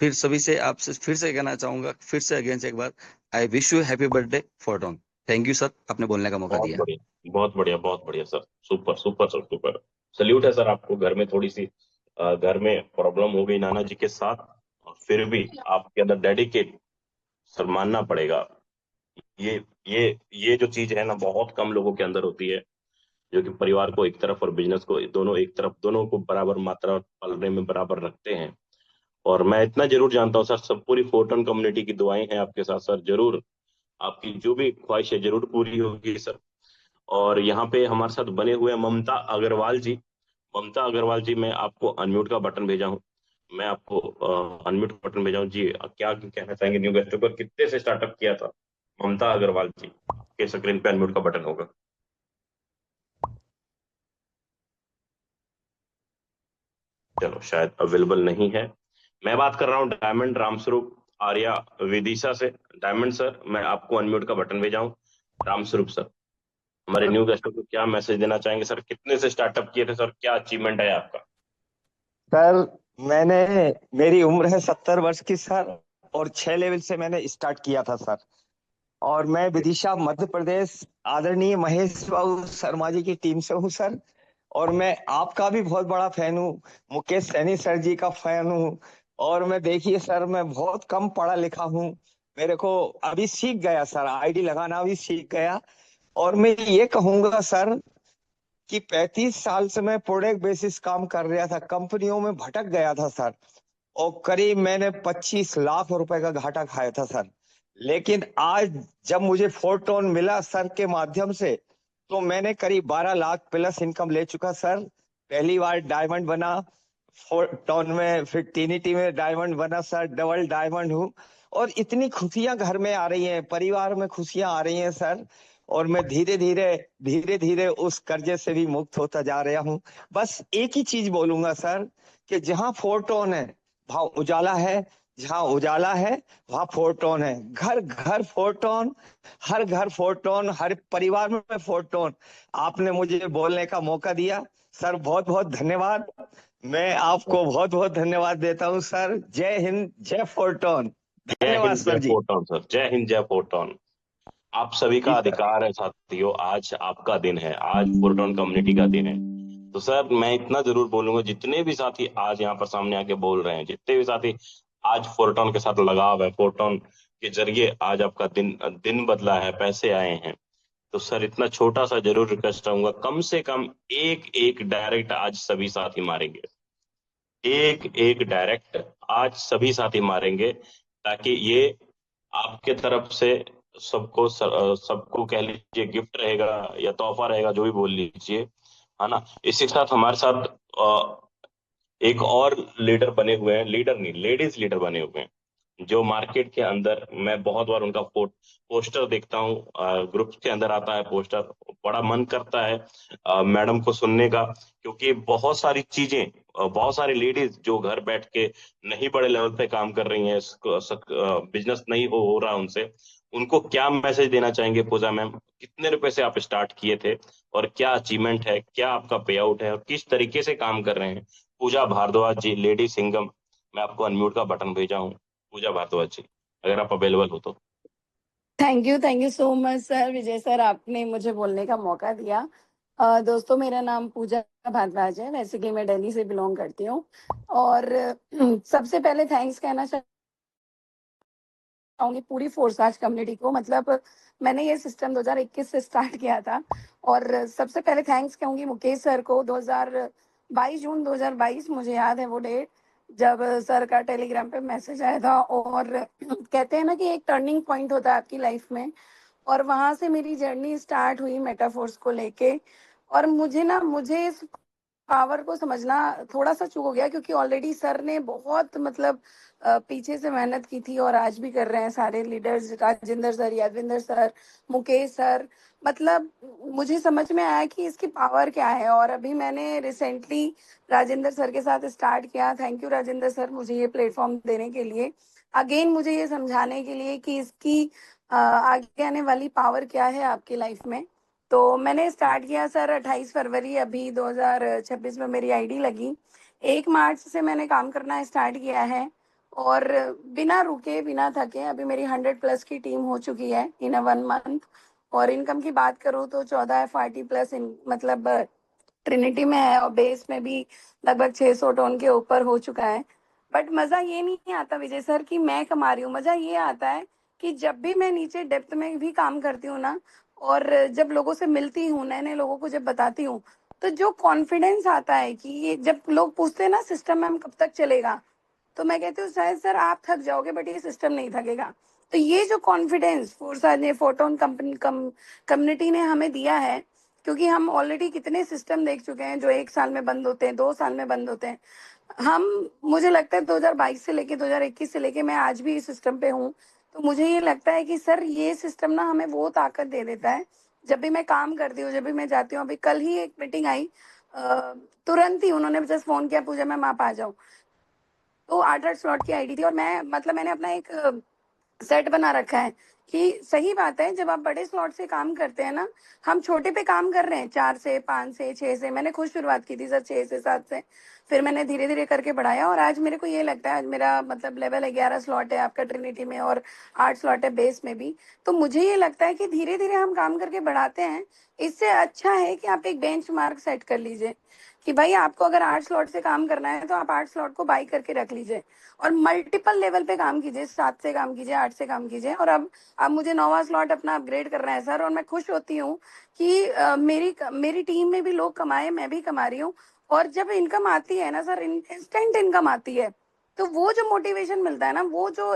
फिर सभी से, आपसे फिर से कहना चाहूंगा, फिर से अगेन से एक बार, I wish you happy birthday Photon. Thank you sir, आपने बोलने का मौका बहुत दिया। बढ़िया, बहुत बढ़िया, बहुत बढ़िया सर। Super super sir, super. Salute है सर आपको। घर में थोड़ी सी घर में प्रॉब्लम हो गई नाना जी के साथ, और फिर भी आपके अंदर डेडिकेट, सर मानना पड़ेगा। ये ये जो चीज है ना, बहुत कम लोगों के अंदर होती है, जो कि परिवार को एक तरफ और बिजनेस को दोनों एक तरफ, दोनों को बराबर मात्रा पालने में बराबर रखते हैं। और मैं इतना जरूर जानता हूँ सर, सब पूरी फोर्टन कम्युनिटी की दुआएं हैं आपके साथ सर। जरूर आपकी जो भी ख्वाहिश है जरूर पूरी होगी सर। और यहाँ पे हमारे साथ बने हुए हैं ममता अग्रवाल जी। ममता अग्रवाल जी, मैं आपको अनम्यूट का बटन भेजा हूँ। मैं आपको अनम्यूट का बटन भेजा हूँ जी। क्या कहना चाहेंगे न्यू गेस्टों पर, कितने से स्टार्टअप किया था? ममता अग्रवाल जी, आपके स्क्रीन पे अनम्यूट का बटन होगा। चलो, शायद अवेलेबल नहीं है। मैं बात कर रहा हूँ डायमंड रामस्वरूप आर्या विदिशा से। डायमंड सर, मैं आपको अनम्यूट का बटन भेजा हूँ। रामस्वरूप सर, हमारे न्यू गेस्टों को क्या मैसेज देना चाहेंगे सर? कितने से स्टार्टअप किए थे सर? क्या अचीवमेंट है आपका? सर मैंने, मेरी उम्र है 70 वर्ष की सर, और 6 लेवल से मैंने स्टार्ट किया था सर। और मैं विदिशा मध्य प्रदेश आदरणीय महेश बाबू शर्मा जी की टीम से हूँ सर। और मैं आपका भी बहुत बड़ा फैन हूँ, मुकेश सैनी सर जी का फैन हूँ। और मैं देखिए सर, मैं बहुत कम पढ़ा लिखा हूँ, मेरे को अभी सीख गया सर, आईडी लगाना भी सीख गया। और मैं ये कहूंगा सर कि 35 साल से मैं प्रोडक्ट बेसिस काम कर रहा था, कंपनियों में भटक गया था सर, और करीब मैंने 25 लाख रुपए का घाटा खाया था सर। लेकिन आज जब मुझे फोर्टोन मिला सर के माध्यम से, तो मैंने करीब 12 लाख प्लस इनकम ले चुका सर। पहली बार डायमंड बना फोर्टोन में, फिर ट्रिनिटी में डायमंड बना सर, डबल डायमंड हूँ। और इतनी खुशियां घर में आ रही हैं, परिवार में खुशियां आ रही हैं सर। और मैं धीरे धीरे उस कर्जे से भी मुक्त होता जा रहा हूँ। बस एक ही चीज बोलूंगा सर, कि जहां फोर्टोन है वहां उजाला है, जहां उजाला है वहां फोर्टोन है। घर घर फोर्टोन, हर घर फोर्टोन, हर परिवार में फोर्टोन। आपने मुझे बोलने का मौका दिया सर, बहुत बहुत धन्यवाद। मैं आपको बहुत बहुत धन्यवाद देता हूं सर। जय हिंद, जय फोर्टोन। जय धन्यवाद हिंद, जय सर जी। फोर्टोन सर। जय हिंद, जय फोर्टोन। आप सभी का जी सर। अधिकार है साथियों, आज आपका दिन है, आज फोर्टोन कम्युनिटी का दिन है। तो सर मैं इतना जरूर बोलूंगा, जितने भी साथी आज यहाँ पर सामने आके बोल रहे हैं, जितने भी साथी आज फोर्टोन के साथ लगाव है, फोर्टोन के जरिए आज आपका दिन दिन बदला है, पैसे आए हैं, तो सर इतना छोटा सा जरूर रिक्वेस्ट रहूंगा, कम से कम एक एक डायरेक्ट आज सभी साथी मारेंगे। एक एक डायरेक्ट आज सभी साथी मारेंगे, ताकि ये आपके तरफ से सबको कह लीजिए गिफ्ट रहेगा या तोहफा रहेगा, जो भी बोल लीजिए, है ना। इसी के साथ हमारे साथ एक और लीडर बने हुए हैं, लीडर नहीं लेडीज लीडर बने हुए हैं, जो मार्केट के अंदर मैं बहुत बार उनका पोस्टर देखता हूँ, ग्रुप के अंदर आता है पोस्टर, बड़ा मन करता है मैडम को सुनने का, क्योंकि बहुत सारी चीजें, बहुत सारी लेडीज जो घर बैठ के नहीं बड़े लेवल पे काम कर रही हैं, बिजनेस नहीं हो रहा उनसे, उनको क्या मैसेज देना चाहेंगे पूजा मैम? कितने रुपए से आप स्टार्ट किए थे और क्या अचीवमेंट है, क्या आपका पे आउट है और किस तरीके से काम कर रहे हैं? पूजा भारद्वाज जी, लेडी सिंगम, मैं आपको अनम्यूट का बटन भेजा हूँ। पूजा भारद्वाज जी, अगर आप अवेलेबल हो तो। Thank you so much sir, Vijay sir, आपने मुझे बोलने का मौका दिया। दोस्तों, मेरा नाम पूजा भारद्वाज है। वैसे कि मैं दिल्ली से बिलोंग करती हूँ और सबसे पहले थैंक्स कहना चाहूंगी पूरी फोर्साज कम्युनिटी को। मतलब मैंने ये सिस्टम 2021 से स्टार्ट किया था और सबसे पहले थैंक्स कहूंगी मुकेश सर को। 2022 जून 2022 मुझे याद है वो डेट, जब सर का टेलीग्राम पे मैसेज आया था और कहते हैं ना कि एक टर्निंग पॉइंट होता है आपकी लाइफ में, और वहां से मेरी जर्नी स्टार्ट हुई मेटाफोर्स को लेके। और मुझे इस पावर को समझना थोड़ा सा चूक हो गया, क्योंकि ऑलरेडी सर ने बहुत मतलब पीछे से मेहनत की थी और आज भी कर रहे हैं सारे leaders, Rajendra sir, Yadvinder sir, Mukesh sir. मतलब मुझे समझ में आया कि इसकी पावर क्या है, और अभी मैंने रिसेंटली राजेंद्र सर के साथ स्टार्ट किया। थैंक यू राजेंद्र सर, मुझे ये प्लेटफॉर्म देने के लिए, अगेन मुझे ये समझाने के लिए कि इसकी आगे आने वाली पावर क्या है आपकी लाइफ में। तो मैंने स्टार्ट किया सर 28 फरवरी अभी 2026 में मेरी आईडी लगी। 1 मार्च से मैंने काम करना स्टार्ट किया है और बिना रुके बिना थके अभी मेरी 100+ की टीम हो चुकी है इन 1 मंथ। और इनकम की बात करूँ तो 14 FRT+ मतलब ट्रिनिटी में है और बेस में भी लगभग 600 टन के ऊपर हो चुका है। बट मजा ये नहीं आता विजय सर कि मैं कमा रही हूँ, मजा ये आता है कि जब भी मैं नीचे डेप्थ में भी काम करती हूँ ना, और जब लोगों से मिलती हूँ, नए नए लोगों को जब बताती हूँ, तो जो कॉन्फिडेंस आता है कि ये, जब लोग पूछते हैं ना सिस्टम मैम कब तक चलेगा, तो मैं कहती हूँ शायद सर आप थक जाओगे बट ये सिस्टम नहीं थकेगा। तो ये जो कॉन्फिडेंस फोर्सा ने, फोटोन कंपनी कम्युनिटी ने हमें दिया है, क्योंकि हम ऑलरेडी कितने सिस्टम देख चुके हैं जो 1 साल में बंद होते हैं, 2 साल में बंद होते हैं। हम, मुझे लगता है 2022 से लेके 2021 से लेके मैं आज भी इस सिस्टम पे हूँ। तो मुझे ये लगता है कि सर ये सिस्टम ना हमें वो ताकत दे देता है। जब भी मैं काम करती हूँ, जब भी मैं जाती हूँ, अभी कल ही एक मीटिंग आई, तुरंत ही उन्होंने जस्ट फोन किया, पूजा मैम आप आ जाओ। तो 8-8 स्लॉट की आईडी थी और मैं, मतलब मैंने अपना एक सेट बना रखा है कि सही बात है, जब आप बड़े स्लॉट से काम करते हैं ना, हम छोटे पे काम कर रहे हैं 4 से 5 से 6 से, मैंने खुद शुरुआत की थी सर 6 से 7 से, फिर मैंने धीरे धीरे करके बढ़ाया और आज मेरे को ये लगता है, आज मेरा मतलब लेवल 11 स्लॉट है आपका ट्रिनिटी में और 8 स्लॉट है बेस में भी। तो मुझे ये लगता है कि धीरे धीरे हम काम करके बढ़ाते हैं। इससे अच्छा है कि आप एक बेंच मार्क सेट कर लीजिए कि भाई आपको अगर 8 स्लॉट से काम करना है तो आप 8 स्लॉट को बाई करके रख लीजिए और मल्टीपल लेवल पे काम कीजिए, 7 से काम कीजिए, 8 से काम कीजिए। और अब मुझे 9वां स्लॉट अपना अपग्रेड करना है सर, और मैं खुश होती हूँ कि मेरी टीम में भी लोग कमाए, मैं भी कमा रही हूँ। और जब इनकम आती है ना सर, इंस्टेंट इनकम आती है, तो वो जो मोटिवेशन मिलता है ना, वो जो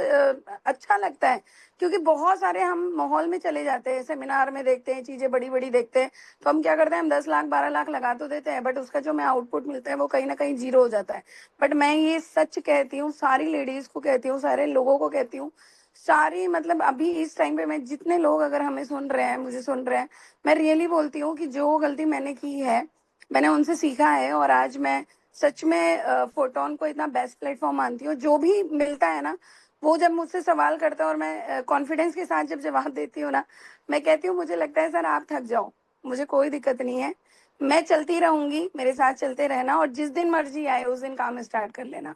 अच्छा लगता है। क्योंकि बहुत सारे हम माहौल में चले जाते हैं, सेमिनार में देखते हैं चीजें बड़ी बड़ी देखते हैं, तो हम क्या करते हैं, हम 10 लाख 12 लाख लगा तो देते हैं, बट उसका जो हमें आउटपुट मिलता है वो कहीं ना कहीं जीरो हो जाता है। बट मैं ये सच कहती हूँ, सारी लेडीज को कहती हूँ, सारे लोगों को कहती हूँ, सारी मतलब अभी इस टाइम पे मैं, जितने लोग अगर हमें सुन रहे हैं, मुझे सुन रहे हैं, मैं रियली बोलती हूँ कि जो गलती मैंने की है मैंने उनसे सीखा है और आज मैं सच में फोटोन को इतना बेस्ट प्लेटफॉर्म मानती हूँ। जो भी मिलता है ना, वो जब मुझसे सवाल करता है और मैं कॉन्फिडेंस के साथ जब जवाब देती हूँ ना, मैं कहती हूँ मुझे लगता है सर आप थक जाओ, मुझे कोई दिक्कत नहीं है, मैं चलती रहूंगी, मेरे साथ चलते रहना और जिस दिन मर्जी आए उस दिन काम स्टार्ट कर लेना।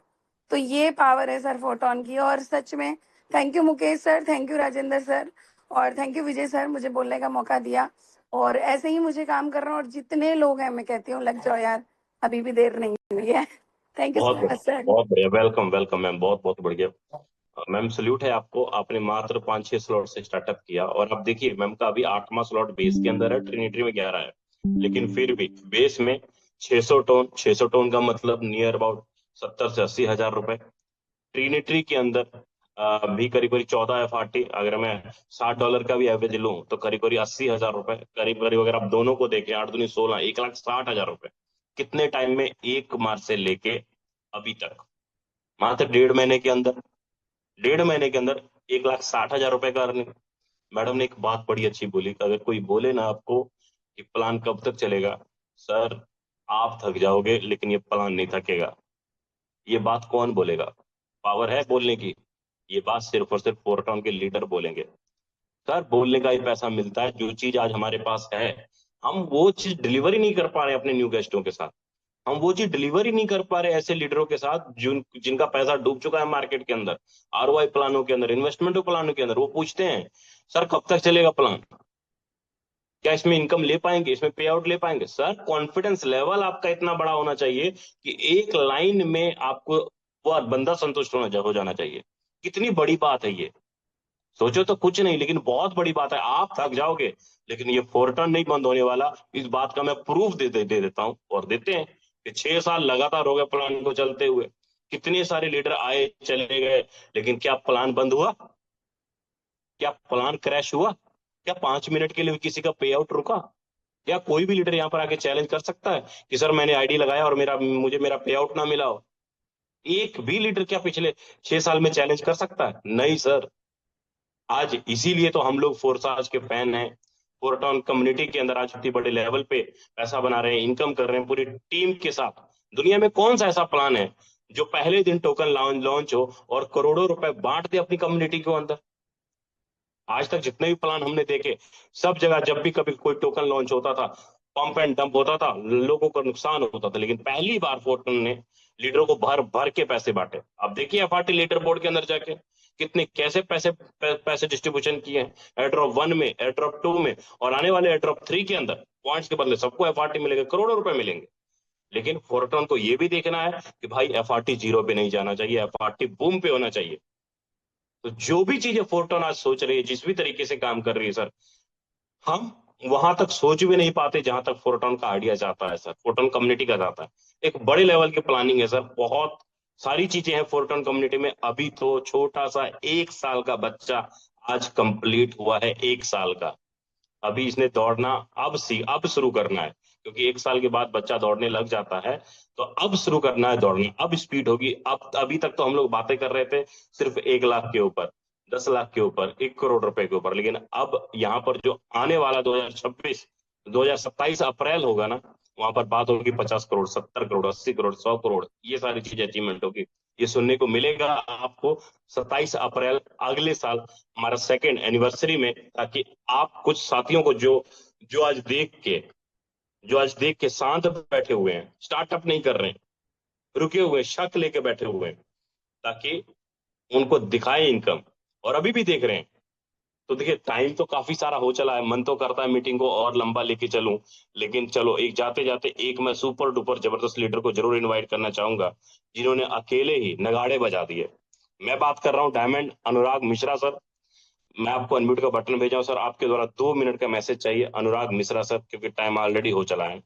तो ये पावर है सर फोटोन की। और सच में thank you Mukesh sir, thank you Rajendra sir, और थैंक यू विजय सर, मुझे बोलने का मौका दिया। और ऐसे ही मुझे काम कर रहा हूँ और जितने लोग हैं मैं कहती हूँ लग जाओ यार, अभी भी देर नहीं हुई है। थैंक यू बहुत सो मच बढ़िया, सर। बहुत बढ़िया, वेलकम वेलकम मैम, बहुत बहुत बढ़िया। मैम सल्यूट है आपको, आपने मात्र 5-6 स्लॉट से स्टार्टअप किया और अब देखिए मैम का अभी 8वां स्लॉट बेस के अंदर है, ट्रिनिटी में 11 है, लेकिन फिर भी बेस में 600 टन का मतलब नियर अबाउट 70 से 80 हजार रुपए। ट्रिनिटी के अंदर भी करीब करीब 14 FRT, अगर मैं $60 का भी एवरेज लूं तो करीब करीब 80 हजार रुपए, करीब करीब अगर आप दोनों को देखें 8 दूनी 16, 1,60,000 रुपए। कितने टाइम में? 1 मार्च से लेके अभी तक, मात्र 1.5 महीने के अंदर। 1.5 महीने के अंदर 1,60,000 रुपए का अर्निंग। मैडम ने एक बात बड़ी अच्छी बोली, अगर कोई बोले ना आपको कि प्लान कब तक चलेगा, सर आप थक जाओगे लेकिन ये प्लान नहीं थकेगा। ये बात कौन बोलेगा? पावर है बोलने की? ये बात सिर्फ और सिर्फ फोरटॉन के लीडर बोलेंगे। सर बोलने का ही पैसा मिलता है। जो चीज आज हमारे पास है, हम वो चीज डिलीवर ही नहीं कर पा रहे अपने न्यू गेस्टों के साथ। हम वो चीज डिलीवर ही नहीं कर पा रहे ऐसे लीडरों के साथ जिनका पैसा डूब चुका है मार्केट के अंदर, आरओआई प्लानों के अंदर, इन्वेस्टमेंट प्लानों के अंदर। वो पूछते हैं सर कब तक चलेगा प्लान, क्या इसमें इनकम ले पाएंगे, इसमें पे आउट ले पाएंगे? सर कॉन्फिडेंस लेवल आपका इतना बड़ा होना चाहिए कि एक लाइन में आपको वो बंदा संतुष्ट हो जाना चाहिए। कितनी बड़ी बात है ये, सोचो तो कुछ नहीं लेकिन बहुत बड़ी बात है। आप थक जाओगे लेकिन ये फोरटर्न नहीं बंद होने वाला। इस बात का मैं प्रूफ दे देता हूं, और देते हैं कि 6 साल लगातार हो गए प्लान को चलते हुए। कितने सारे लीडर आए चले गए, लेकिन क्या प्लान बंद हुआ? क्या प्लान क्रैश हुआ? क्या 5 मिनट के लिए भी किसी का पे आउट रुका? क्या कोई भी लीडर यहाँ पर आके चैलेंज कर सकता है कि सर मैंने आईडी लगाया और मेरा पे आउट ना मिला हो? एक भी लीडर क्या पिछले 6 साल में चैलेंज कर सकता है? नहीं सर। आज इसीलिए तो हम लोग फोर्साज के फैन हैं। फोरटॉन कम्युनिटी के अंदर आज इतनी बड़े लेवल पे पैसा बना रहे हैं, इनकम कर रहे हैं पूरी टीम के साथ। दुनिया में कौन सा ऐसा प्लान है जो पहले दिन टोकन लॉन्च हो और करोड़ों रुपए बांट दे अपनी कम्युनिटी के अंदर? आज तक जितने भी प्लान हमने देखे, सब जगह जब भी कभी कोई टोकन लॉन्च होता था, पंप एंड डंप होता था, लोगों को नुकसान होता था। लेकिन पहली बार फोर्टून ने लीडरों को भर भर के पैसे बांटे। अब देखिए एफआरटी लीडर बोर्ड के अंदर जाके कितने कैसे पैसे डिस्ट्रीब्यूशन किए हैं, एयरड्रॉप 1 में, एयरड्रॉप 2 में, और आने वाले एयरड्रॉप 3 के अंदर पॉइंट्स के बदले सबको एफआरटी मिलेगा, करोड़ों रुपए मिलेंगे। लेकिन फोर्टून को यह भी देखना है कि भाई एफआरटी जीरो पे नहीं जाना चाहिए, एफआरटी बूम पे होना चाहिए। तो जो भी चीजें फोर्टून आज सोच रही है, जिस भी तरीके से काम कर रही है सर, हम वहां तक सोच भी नहीं पाते जहां तक फोर्टून का आइडिया जाता है सर, फोर्टून कम्युनिटी का जाता है। एक बड़े लेवल की प्लानिंग है सर, बहुत सारी चीजें हैं फोर्टून कम्युनिटी में। अभी तो छोटा सा 1 साल का बच्चा आज कंप्लीट हुआ है, 1 साल का। अभी इसने दौड़ना अब शुरू करना है, क्योंकि 1 साल के बाद बच्चा दौड़ने लग जाता है। तो अब शुरू करना है दौड़ना, अब स्पीड होगी। अब अभी तक तो हम लोग बातें कर रहे थे सिर्फ 1 लाख के ऊपर, 10 लाख के ऊपर, 1 करोड़ रुपए के ऊपर। लेकिन अब यहाँ पर जो आने वाला 2027 अप्रैल होगा ना, वहां पर बात होगी 50 करोड़, 70 करोड़, 80 करोड़, 100 करोड़, ये सारी चीजें अचीवमेंट होगी। ये सुनने को मिलेगा आपको 27 अप्रैल अगले साल, हमारा 2nd एनिवर्सरी में। ताकि आप कुछ साथियों को जो आज देख के शांत बैठे हुए हैं, स्टार्टअप नहीं कर रहे हैं, रुके हुए शक लेके बैठे हुए हैं, ताकि उनको दिखाए इनकम, और अभी भी देख रहे हैं। तो देखिए टाइम तो काफी सारा हो चला है, मन तो करता है मीटिंग को और लंबा लेके चलूं, लेकिन चलो एक जाते जाते एक मैं सुपर डुपर जबरदस्त लीडर को जरूर इनवाइट करना चाहूंगा, जिन्होंने अकेले ही नगाड़े बजा दिए। मैं बात कर रहा हूं डायमंड अनुराग मिश्रा सर। मैं आपको अनम्यूट का बटन भेजा हूं सर, आपके द्वारा 2 मिनट का मैसेज चाहिए अनुराग मिश्रा सर, क्योंकि टाइम ऑलरेडी हो चला है।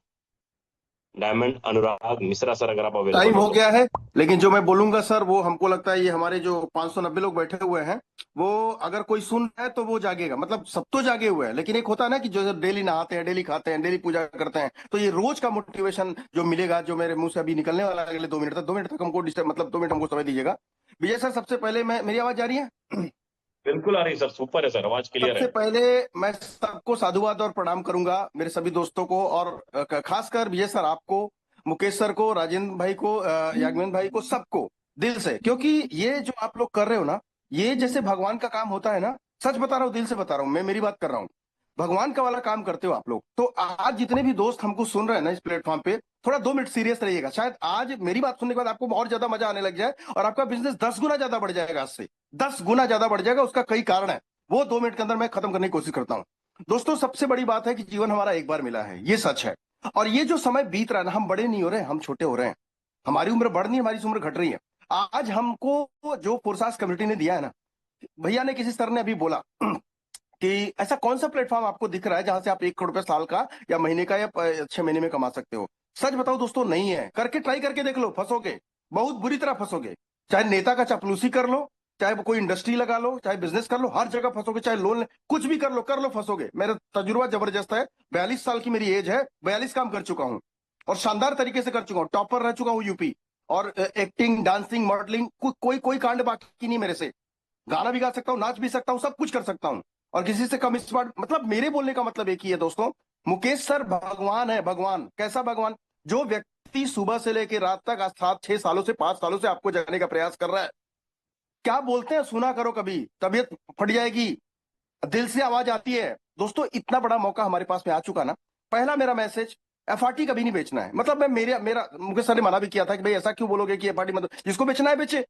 डायमंड अनुराग मिश्रा सर, अगर आप अवेलेबल टाइम हो हो तो। गया है, लेकिन जो मैं बोलूंगा सर वो हमको लगता है ये हमारे जो 590 लोग बैठे हुए हैं, वो अगर कोई सुन रहा है तो वो जागेगा। मतलब सब तो जागे हुए हैं, लेकिन एक होता है ना कि जो डेली नहाते हैं, डेली खाते हैं, डेली पूजा करते हैं, तो ये रोज का मोटिवेशन जो मिलेगा, जो मेरे मुंह से अभी निकलने वाला है अगले 2 मिनट तक, 2 मिनट तक हमको डिस्टर्ब, मतलब 2 मिनट हमको समय दीजिएगा। विजय सर, सबसे पहले मेरी आवाज जा रही है? बिल्कुल आ रही सर, सुपर है सर, आवाज क्लियर सबसे है। पहले मैं सबको साधुवाद और प्रणाम करूंगा, मेरे सभी दोस्तों को, और खासकर विजय सर आपको, मुकेश सर को, राजेंद्र भाई को, यागमेन भाई को, सबको दिल से। क्योंकि ये जो आप लोग कर रहे हो ना, ये जैसे भगवान का काम होता है ना, सच बता रहा हूँ, दिल से बता रहा हूँ, मैं मेरी बात कर रहा हूँ, भगवान का वाला काम करते हो आप लोग। तो आज जितने भी दोस्त हमको सुन रहे हैं ना इस प्लेटफॉर्म पे, थोड़ा 2 मिनट सीरियस रहिएगा। शायद आज मेरी बात सुनने के बाद आपको और ज्यादा मजा आने लग जाए, और आपका बिजनेस 10 गुना ज्यादा बढ़ जाएगा, आज से 10 गुना ज्यादा बढ़ जाएगा। उसका कई कारण है, वो 2 मिनट के अंदर मैं खत्म करने की कोशिश करता हूं। दोस्तों, सबसे बड़ी बात है कि जीवन हमारा एक बार मिला है, ये सच है। और ये जो समय बीत रहा है ना, हम बड़े नहीं हो रहे, हम छोटे हो रहे हैं। हमारी उम्र बढ़ नहीं, हमारी उम्र घट रही है। आज हमको जो फोर्सास कम्युनिटी ने दिया है ना, भैया ने किसी सर ने अभी बोला कि ऐसा कौन सा प्लेटफॉर्म आपको दिख रहा है जहां से आप 1 करोड़ रुपए साल का या महीने का या 6 महीने में कमा सकते हो। सच बताओ दोस्तों, नहीं है। करके ट्राई करके देख लो, फंसोगे, बहुत बुरी तरह फंसोगे। चाहे नेता का चापलूसी कर लो, चाहे कोई इंडस्ट्री लगा लो, चाहे बिजनेस कर लो, हर जगह फंसोगे। चाहे लोन, कुछ भी कर लो, फंसोगे। मेरा तजुर्बा जबरदस्त है, 42 साल की मेरी एज है, 42 काम कर चुका हूं, और शानदार तरीके से कर चुका हूं, टॉपर रह चुका हूं यूपी। और एक्टिंग, डांसिंग, मॉडलिंग, कोई कांड बाकी नहीं मेरे से। गाना भी गा सकता हूँ, नाच भी सकता हूँ, सब कुछ कर सकता हूँ और किसी से कम स्मार्ट। मतलब मेरे बोलने का मतलब एक ही है दोस्तों, मुकेश सर भगवान है, भगवान। कैसा भगवान? जो व्यक्ति सुबह से लेकर रात तक आज 7-6 सालों से 5 सालों से आपको जगाने का प्रयास कर रहा है, क्या बोलते हैं, सुना करो, कभी तबीयत फट जाएगी, दिल से आवाज आती है। दोस्तों इतना बड़ा मौका हमारे पास में आ चुका ना। पहला मेरा मैसेज, एफआरटी कभी नहीं बेचना है। मतलब मैं मेरा मेरा मुकेश सर ने मना भी किया था कि भाई ऐसा क्यों बोलोगे कि एफआरटी मतलब, जिसको बेचना है बेचे।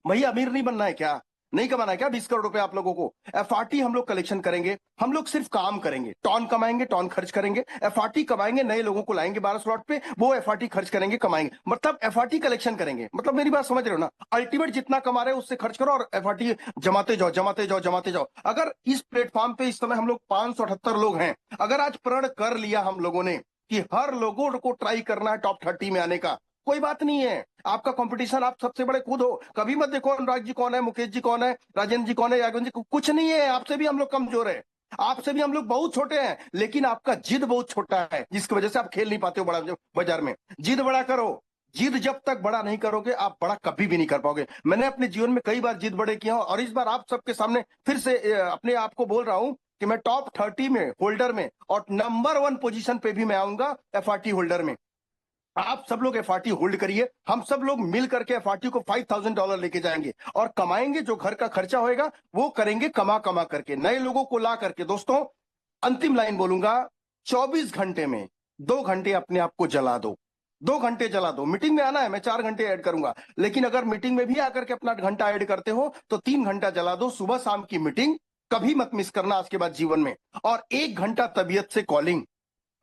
भैया अमीर नहीं बनना है क्या? नहीं कमाना है क्या 20 करोड़ रुपए आप लोगों को? एफआरटी हम लोग कलेक्शन करेंगे, हम लोग सिर्फ काम करेंगे, टॉन कमाएंगे, टॉन खर्च करेंगे, एफआरटी कमाएंगे, नए लोगों को लाएंगे 12 स्लॉट पे, वो एफआरटी खर्च करेंगे, कमाएंगे, मतलब एफआरटी कलेक्शन करेंगे। मतलब मेरी बात समझ रहे हो ना? अल्टीमेट जितना कमा रहे हो उससे खर्च करो और एफआरटी जमाते जाओ, जमाते जाओ, जमाते जाओ। अगर इस प्लेटफॉर्म पे इस समय हम लोग 578 लोग हैं, अगर आज प्रण कर लिया हम लोगों ने कि हर लोगों को ट्राई करना है टॉप 30 में आने का, कोई बात नहीं है। आपका कंपटीशन, आप सबसे बड़े खुद हो। कभी मत देखो अनुराग जी कौन है, मुकेश जी कौन है, राजेंद्र जी कौन है, यागवन जी, कुछ नहीं है। आपसे भी हम लोग कमजोर है, आपसे भी हम लोग बहुत छोटे हैं, लेकिन आपका जिद बहुत छोटा है, जिसकी वजह से आप खेल नहीं पाते हो बड़ा बाजार में। जिद बड़ा करो। जिद जब तक बड़ा नहीं करोगे आप बड़ा कभी भी नहीं कर पाओगे। मैंने अपने जीवन में कई बार जिद बड़े किया और इस बार आप सबके सामने फिर से अपने आप को बोल रहा हूं कि मैं टॉप 30 में, होल्डर में, और नंबर 1 पोजीशन पे भी मैं आऊंगा एफआरटी होल्डर में। आप सब लोग एफआरटी होल्ड करिए, हम सब लोग मिल करके एफआरटी को $5,000 लेके जाएंगे और कमाएंगे। जो घर का खर्चा होएगा वो करेंगे कमा कमा करके, नए लोगों को ला करके। दोस्तों अंतिम लाइन बोलूंगा, 24 घंटे में 2 घंटे अपने आप को जला दो, 2 घंटे जला दो। मीटिंग में आना है, मैं 4 घंटे ऐड करूंगा, लेकिन अगर मीटिंग में भी आकर के अपना घंटा ऐड करते हो तो 3 घंटा जला दो। सुबह शाम की मीटिंग कभी मत मिस करना आज के बाद जीवन में। और 1 घंटा तबीयत से कॉलिंग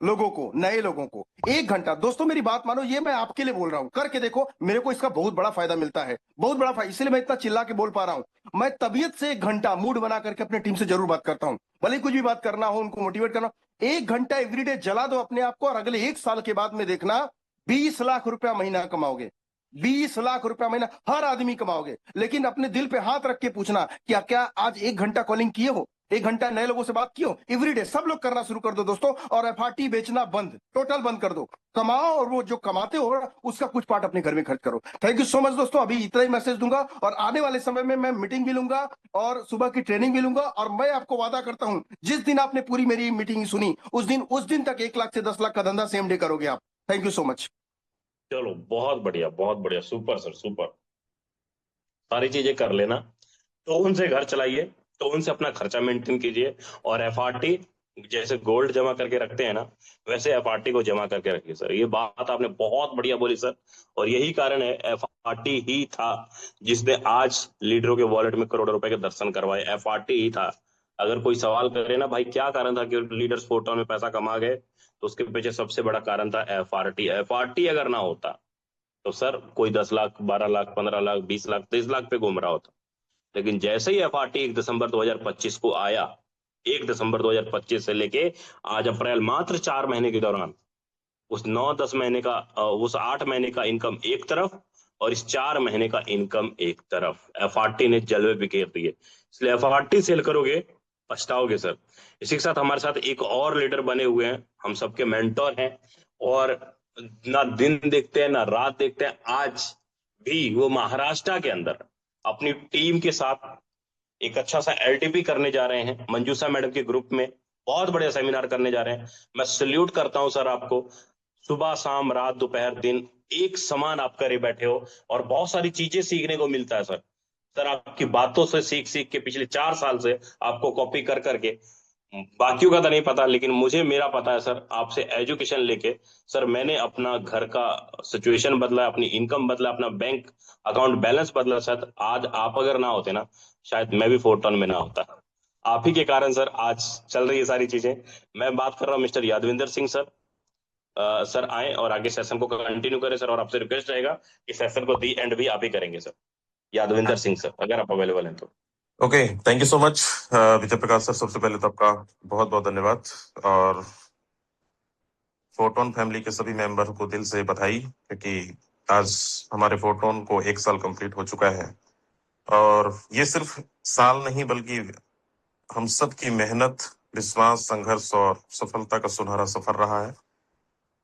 लोगों को, नए लोगों को 1 घंटा। दोस्तों मेरी बात मानो, ये मैं आपके लिए बोल रहा हूं, करके देखो, मेरे को इसका बहुत बड़ा फायदा मिलता है, बहुत बड़ा फायदा। इसलिए मैं इतना चिल्ला के बोल पा रहा हूं। मैं तबीयत से 1 घंटा मूड बना करके अपनी टीम से जरूर बात करता हूं, भले ही कुछ भी बात करना हो, उनको मोटिवेट करना। 1 घंटा एवरीडे जला दो अपने आप को और अगले 1 साल के बाद में देखना 20 लाख रुपया महीना कमाओगे। 20 लाख रुपया महीना हर आदमी कमाओगे। लेकिन अपने दिल पे हाथ रख के पूछना कि क्या आज 1 घंटा कॉलिंग किए हो, 1 घंटा नए लोगों से बात कियो? एवरीडे सब लोग करना शुरू कर दो दोस्तों, और एफआरटी बेचना बंद, टोटल बंद कर दो। कमाओ और वो जो कमाते हो उसका कुछ पार्ट अपने घर में खर्च करो। थैंक यू सो मच दोस्तों। अभी इतना ही मैसेज दूंगा और आने वाले समय में मैं मीटिंग भी लूंगा और सुबह की ट्रेनिंग भी लूंगा। और मैं आपको वादा करता हूं, जिस दिन आपने पूरी मेरी मीटिंग सुनी उस दिन तक 1 लाख से 10 लाख का धंधा सेम डे करोगे आप। Thank you so much. चलो बहुत बढ़िया, सुपर सर, सुपर। सारी चीजें कर लेना, तो उनसे घर चलाइए, तो उनसे अपना खर्चा मेंटेन कीजिए। और एफआरटी जैसे गोल्ड जमा करके रखते हैं ना, वैसे एफआरटी को जमा करके रखिए सर। ये बात आपने बहुत बढ़िया बोली सर, और यही कारण है, एफआरटी ही था जिसने आज लीडरों के वॉलेट में करोड़ों रुपए के दर्शन करवाए। एफआरटी ही था। अगर कोई सवाल करे ना भाई क्या कारण था कि लीडर्स 4 टाउन में पैसा कमा गए, तो उसके पीछे सबसे बड़ा कारण था एफआरटी। एफआरटी अगर ना होता तो सर कोई 10 लाख, 12 लाख, 15 लाख, 20 लाख, 30 लाख पे घूम रहा होता। लेकिन जैसे ही एफआरटी 1 दिसंबर 2025 को आया, 1 दिसंबर 2025 से लेके आज अप्रैल, मात्र 4 महीने के दौरान उस 9-10 महीने का, उस 8 महीने का इनकम एक तरफ और इस 4 महीने का इनकम एक तरफ, एफआरटी ने जलवे बिखेर दिए। इसलिए एफआरटी सेल करोगे पछताओगे सर। इसी के साथ हमारे साथ एक और लीडर बने हुए हैं, हम सबके मेंटोर हैं, और ना दिन देखते हैं ना रात देखते हैं। आज भी वो महाराष्ट्र के अंदर अपनी टीम के साथ एक अच्छा सा एलटीपी करने जा रहे हैं, मंजूषा मैडम के ग्रुप में बहुत बढ़िया सेमिनार करने जा रहे हैं। मैं सल्यूट करता हूं सर आपको। सुबह शाम रात दोपहर दिन एक समान आप करे बैठे हो और बहुत सारी चीजें सीखने को मिलता है सर। सर आपकी बातों से सीख सीख के पिछले 4 साल से आपको कॉपी कर करके, बाकियों का तो नहीं पता लेकिन मुझे मेरा पता है सर, आपसे एजुकेशन लेके सर मैंने अपना घर का सिचुएशन बदला, अपनी इनकम बदला, अपना बैंक अकाउंट बैलेंस बदला। शायद आज आप अगर ना होते ना, शायद मैं भी 4 टाउन में ना होता। आप ही के कारण सर आज चल रही है सारी चीजें। मैं बात कर रहा हूँ mister Yadvinder Singh sir. Sir आए और आगे सेशन को कंटिन्यू करें सर, और आपसे रिक्वेस्ट रहेगा कि सेशन को दी एंड भी आप ही करेंगे सर। यादविंदर सिंह सर, अगर आप अवेलेबल हैं तो। Okay, thank you so much Vijay Prakash sir. सबसे पहले तो आपका बहुत बहुत धन्यवाद, और फोटोन फैमिली के सभी मेंबर को दिल से बधाई, क्योंकि आज हमारे फोटोन को 1 साल कंप्लीट हो चुका है। और ये सिर्फ साल नहीं बल्कि हम सब की मेहनत, विश्वास, संघर्ष और सफलता का सुनहरा सफर रहा है।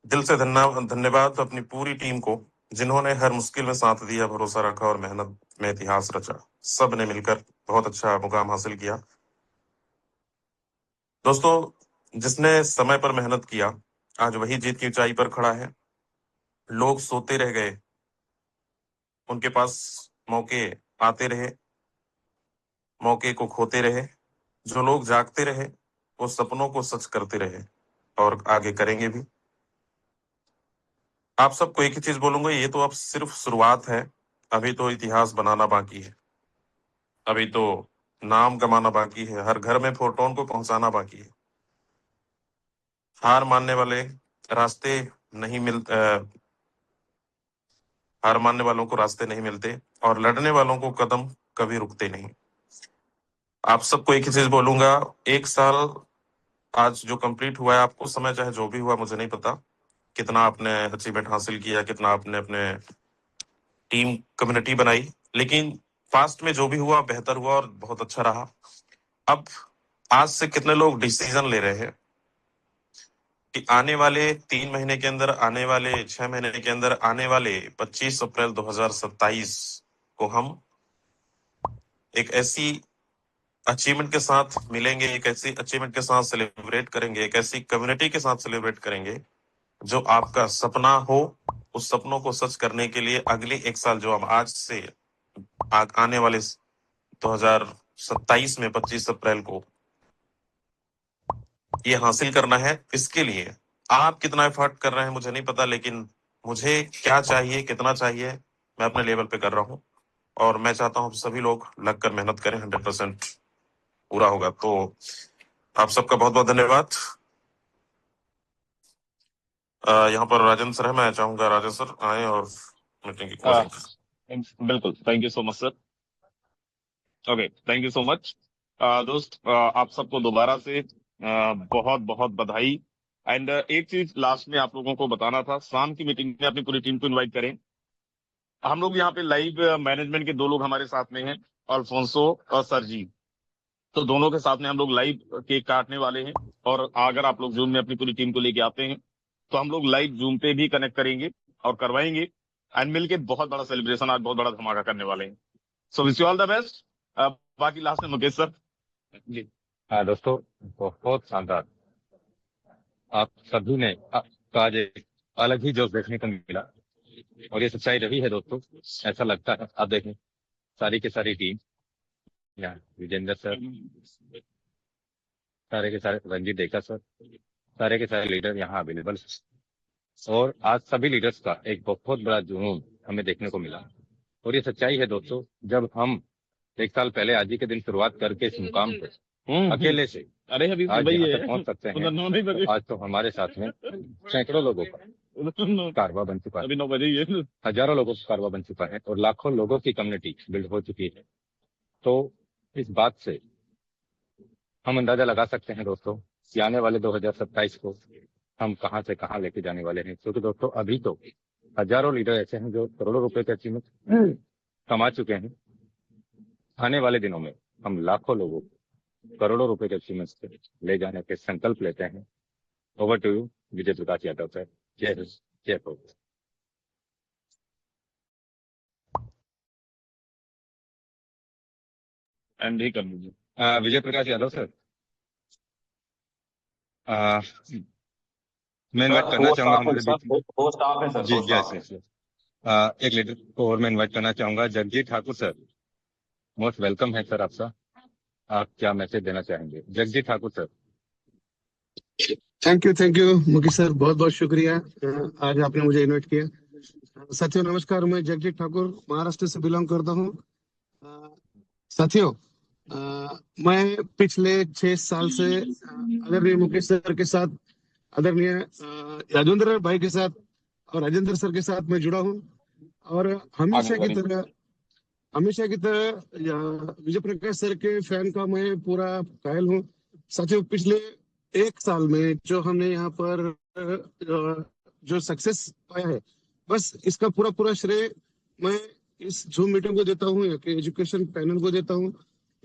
दिल से धन्यवाद अपनी पूरी टीम को, जिन्होंने हर मुश्किल में साथ दिया, भरोसा रखा और मेहनत में इतिहास रचा। सब ने मिलकर बहुत अच्छा मुकाम हासिल किया। दोस्तों, जिसने समय पर मेहनत किया आज वही जीत की ऊंचाई पर खड़ा है। लोग सोते रह गए, उनके पास मौके आते रहे, मौके को खोते रहे। जो लोग जागते रहे वो सपनों को सच करते रहे और आगे करेंगे भी। आप सबको एक ही चीज बोलूंगा, ये तो अब सिर्फ शुरुआत है। अभी तो इतिहास बनाना बाकी है, अभी तो नाम कमाना बाकी है, हर घर में फोटोन को पहुंचाना बाकी है। हार मानने वाले रास्ते नहीं मिल हार मानने वालों को रास्ते नहीं मिलते और लड़ने वालों को कदम कभी रुकते नहीं। आप सबको एक ही चीज बोलूंगा, 1 साल आज जो कंप्लीट हुआ है, आपको समय चाहे जो भी हुआ मुझे नहीं पता कितना आपने अचीवमेंट हासिल किया, कितना आपने अपने टीम कम्युनिटी बनाई, लेकिन फास्ट में जो भी हुआ बेहतर हुआ और बहुत अच्छा रहा। अब आज से कितने लोग डिसीजन ले रहे हैं कि आने वाले 3 महीने के अंदर, आने वाले 6 महीने के अंदर, आने वाले 25 अप्रैल 2027 को हम एक ऐसी अचीवमेंट के साथ मिलेंगे, एक ऐसी अचीवमेंट के साथ सेलिब्रेट करेंगे, एक ऐसी कम्युनिटी के साथ सेलिब्रेट करेंगे जो आपका सपना हो। उस सपनों को सच करने के लिए अगले 1 साल जो हम आज से आने वाले 2027 में 25 अप्रैल को ये हासिल करना है। इसके लिए आप कितना एफर्ट कर रहे हैं मुझे नहीं पता, लेकिन मुझे क्या चाहिए, कितना चाहिए, मैं अपने लेवल पे कर रहा हूँ और मैं चाहता हूँ सभी लोग लगकर मेहनत करें, 100% पूरा होगा। तो आप सबका बहुत बहुत धन्यवाद। यहाँ पर राजेंद्र सर है, मैं चाहूंगा राजेंद्र सर आए और मीटिंग की क्लोजिंग। बिल्कुल, thank you so much sir. Okay, thank you so much. दोस्त, आप सबको दोबारा से बहुत बहुत बधाई। एंड एक चीज लास्ट में आप लोगों को बताना था, शाम की मीटिंग में अपनी पूरी टीम को इनवाइट करें। हम लोग यहाँ पे लाइव मैनेजमेंट के 2 लोग हमारे साथ में हैं, अल्फोंसो और सर जी। तो दोनों के साथ में हम लोग लाइव केक काटने वाले हैं और अगर आप लोग जूम में अपनी पूरी टीम को लेके आते हैं तो हम लोग लाइव जूम पे भी कनेक्ट करेंगे और करवाएंगे एंड मिलके बहुत बड़ा सेलिब्रेशन, आज बहुत बड़ा धमाका करने वाले हैं। So wish you all the best. बाकी लास्ट में मुकेश सर जी। हाँ दोस्तों, बहुत शानदार। आप सभी ने का आज एक अलग ही जोश देखने को मिला और ये सच्चाई रही है दोस्तों। ऐसा लगता है, आप देखें सारी की सारी टीम यहाँ, विजेंद्र सर, सारे के सारे रंजीत देका सर, सारे के सारे लीडर यहाँ अवेलेबल, और आज सभी लीडर्स का एक बहुत बड़ा जुनून हमें देखने को मिला। और ये सच्चाई है दोस्तों, जब हम 1 साल पहले आज ही के दिन शुरुआत करके इस मुकाम पे अकेले से अरे अभी आज भाई यहाँ है तक पहुंच सकते हैं, तो आज तो हमारे साथ में सैकड़ों लोगों का कारवा बन चुका है, अभी 9 बजे ही है। हजारों लोगों का कारवा बन चुका है और लाखों लोगों की कम्युनिटी बिल्ड हो चुकी है। तो इस बात से हम अंदाजा लगा सकते हैं दोस्तों कि आने वाले 2027 को हम कहां से कहां लेके जाने वाले हैं। क्योंकि दोस्तों अभी तो हजारों लीडर ऐसे हैं जो करोड़ों रुपए के अचीवमेंट कमा चुके हैं। आने वाले दिनों में हम लाखों लोगों को करोड़ों रुपए के अचीवमेंट ले जाने के संकल्प लेते हैं। Over to you Vijay Prakash Yadav sir. जय हिंद, जय भारत। एंड ही कर लीजिए। विजय प्रकाश यादव सर, मैं इन्वाइट करना चाहूंगा हमारे बीच में होस्ट आप हैं सर, जी होस्ट आप हैं। यस, एक लीडर को और मैं इन्वाइट करना चाहूंगा, Jagjit Thakur sir. Most welcome है सर आपका। आप क्या मैसेज देना चाहेंगे Jagjit Thakur sir? Thank you Mukesh sir, बहुत बहुत शुक्रिया आज आपने मुझे इनवाइट किया। साथियों नमस्कार, मैं जगजीत ठाकुर महाराष्ट्र से बिलोंग करता हूँ। साथियों मैं पिछले 6 साल से आदरणीय मुकेश सर के साथ, आदरणीय यादवेंद्र भाई के साथ और राजेंद्र सर के साथ मैं जुड़ा हूँ और हमेशा की तरह विजय प्रकाश सर के फैन का मैं पूरा कायल हूँ। साथियों पिछले 1 साल में जो हमने यहाँ पर जो सक्सेस पाया है, बस इसका पूरा श्रेय मैं इस जूम मीटिंग को देता हूँ, एजुकेशन पैनल को देता हूँ।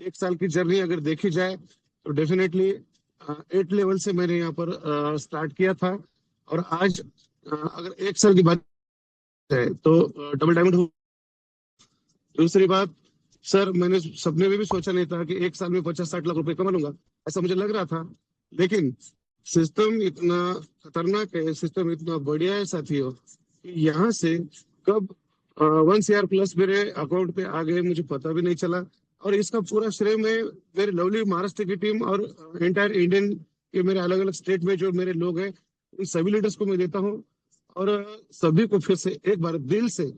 1 साल की जर्नी अगर देखी जाए तो डेफिनेटली 8 लेवल से मैंने यहाँ पर स्टार्ट किया था और आज अगर 1 साल की बात है तो डबल डायमंड दूसरी बात सर, मैंने सपने में भी सोचा नहीं था कि एक साल में 50-60 लाख रुपए कमा लूंगा, ऐसा मुझे लग रहा था। लेकिन सिस्टम इतना खतरनाक है, सिस्टम इतना बढ़िया है साथियों, कि यहाँ से कब 1 CR प्लस मेरे अकाउंट पे आ गए मुझे पता भी नहीं चला। और इसका पूरा श्रेय मैं मेरे लवली महाराष्ट्र की टीम और एंटायर इंडियन के मेरे अलग अलग स्टेट में जो मेरे लोग हैं उन सभी लीडर्स को मैं देता हूँ। और सभी को फिर से एक बार दिल से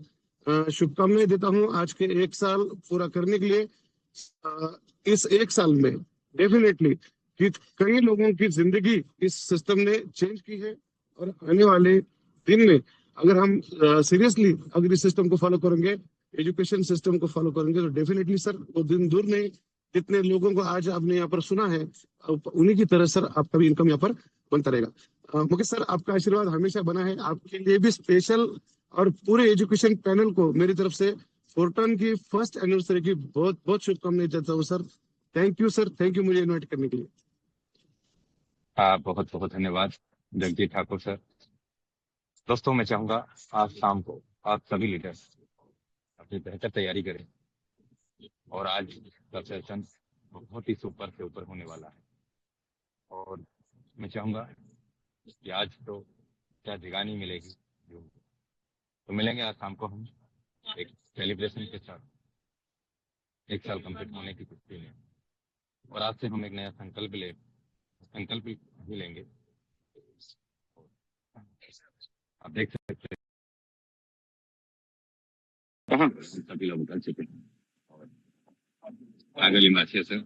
शुभकामनाएं देता हूँ आज के 1 साल पूरा करने के लिए। इस 1 साल में डेफिनेटली कि कई लोगों की जिंदगी इस सिस्टम ने चेंज की है। और आने वाले दिन में अगर हम सीरियसली अगर इस सिस्टम को फॉलो करेंगे, एजुकेशन सिस्टम को फॉलो करेंगे, तो डेफिनेटली सर वो दिन दूर नहीं। जितने लोगों को आज आपने यहाँ पर सुना है उन्हीं की तरह सर आपका भी इनकम यहाँ पर बनता रहेगा। मुकेश सर, आपका आशीर्वाद हमेशा बना है, आपके लिए भी स्पेशल और पूरे एजुकेशन पैनल को मेरी तरफ से फोर्टन की फर्स्ट एनिवर्सरी की बहुत बहुत शुभकामनाएं देता हूँ sir. Thank you sir, thank you मुझे इन्वाइट करने के लिए। बहुत बहुत धन्यवाद जगजीत ठाकुर सर। दोस्तों, मैं चाहूंगा आज शाम को आप सभी लीडर्स अपनी बेहतर तैयारी करें। और आज का सेशन बहुत ही सुपर से ऊपर होने वाला है। और मैं चाहूंगा कि आज तो क्या जगानी मिलेगी, तो मिलेंगे आज शाम को हम एक सेलिब्रेशन के साथ 1 साल कंप्लीट होने की खुशी में। और आज से हम एक नया संकल्प भी लेंगे। आप देख सकते हैं सभी लोग उतर चुके हैं। और आगली माछिया सर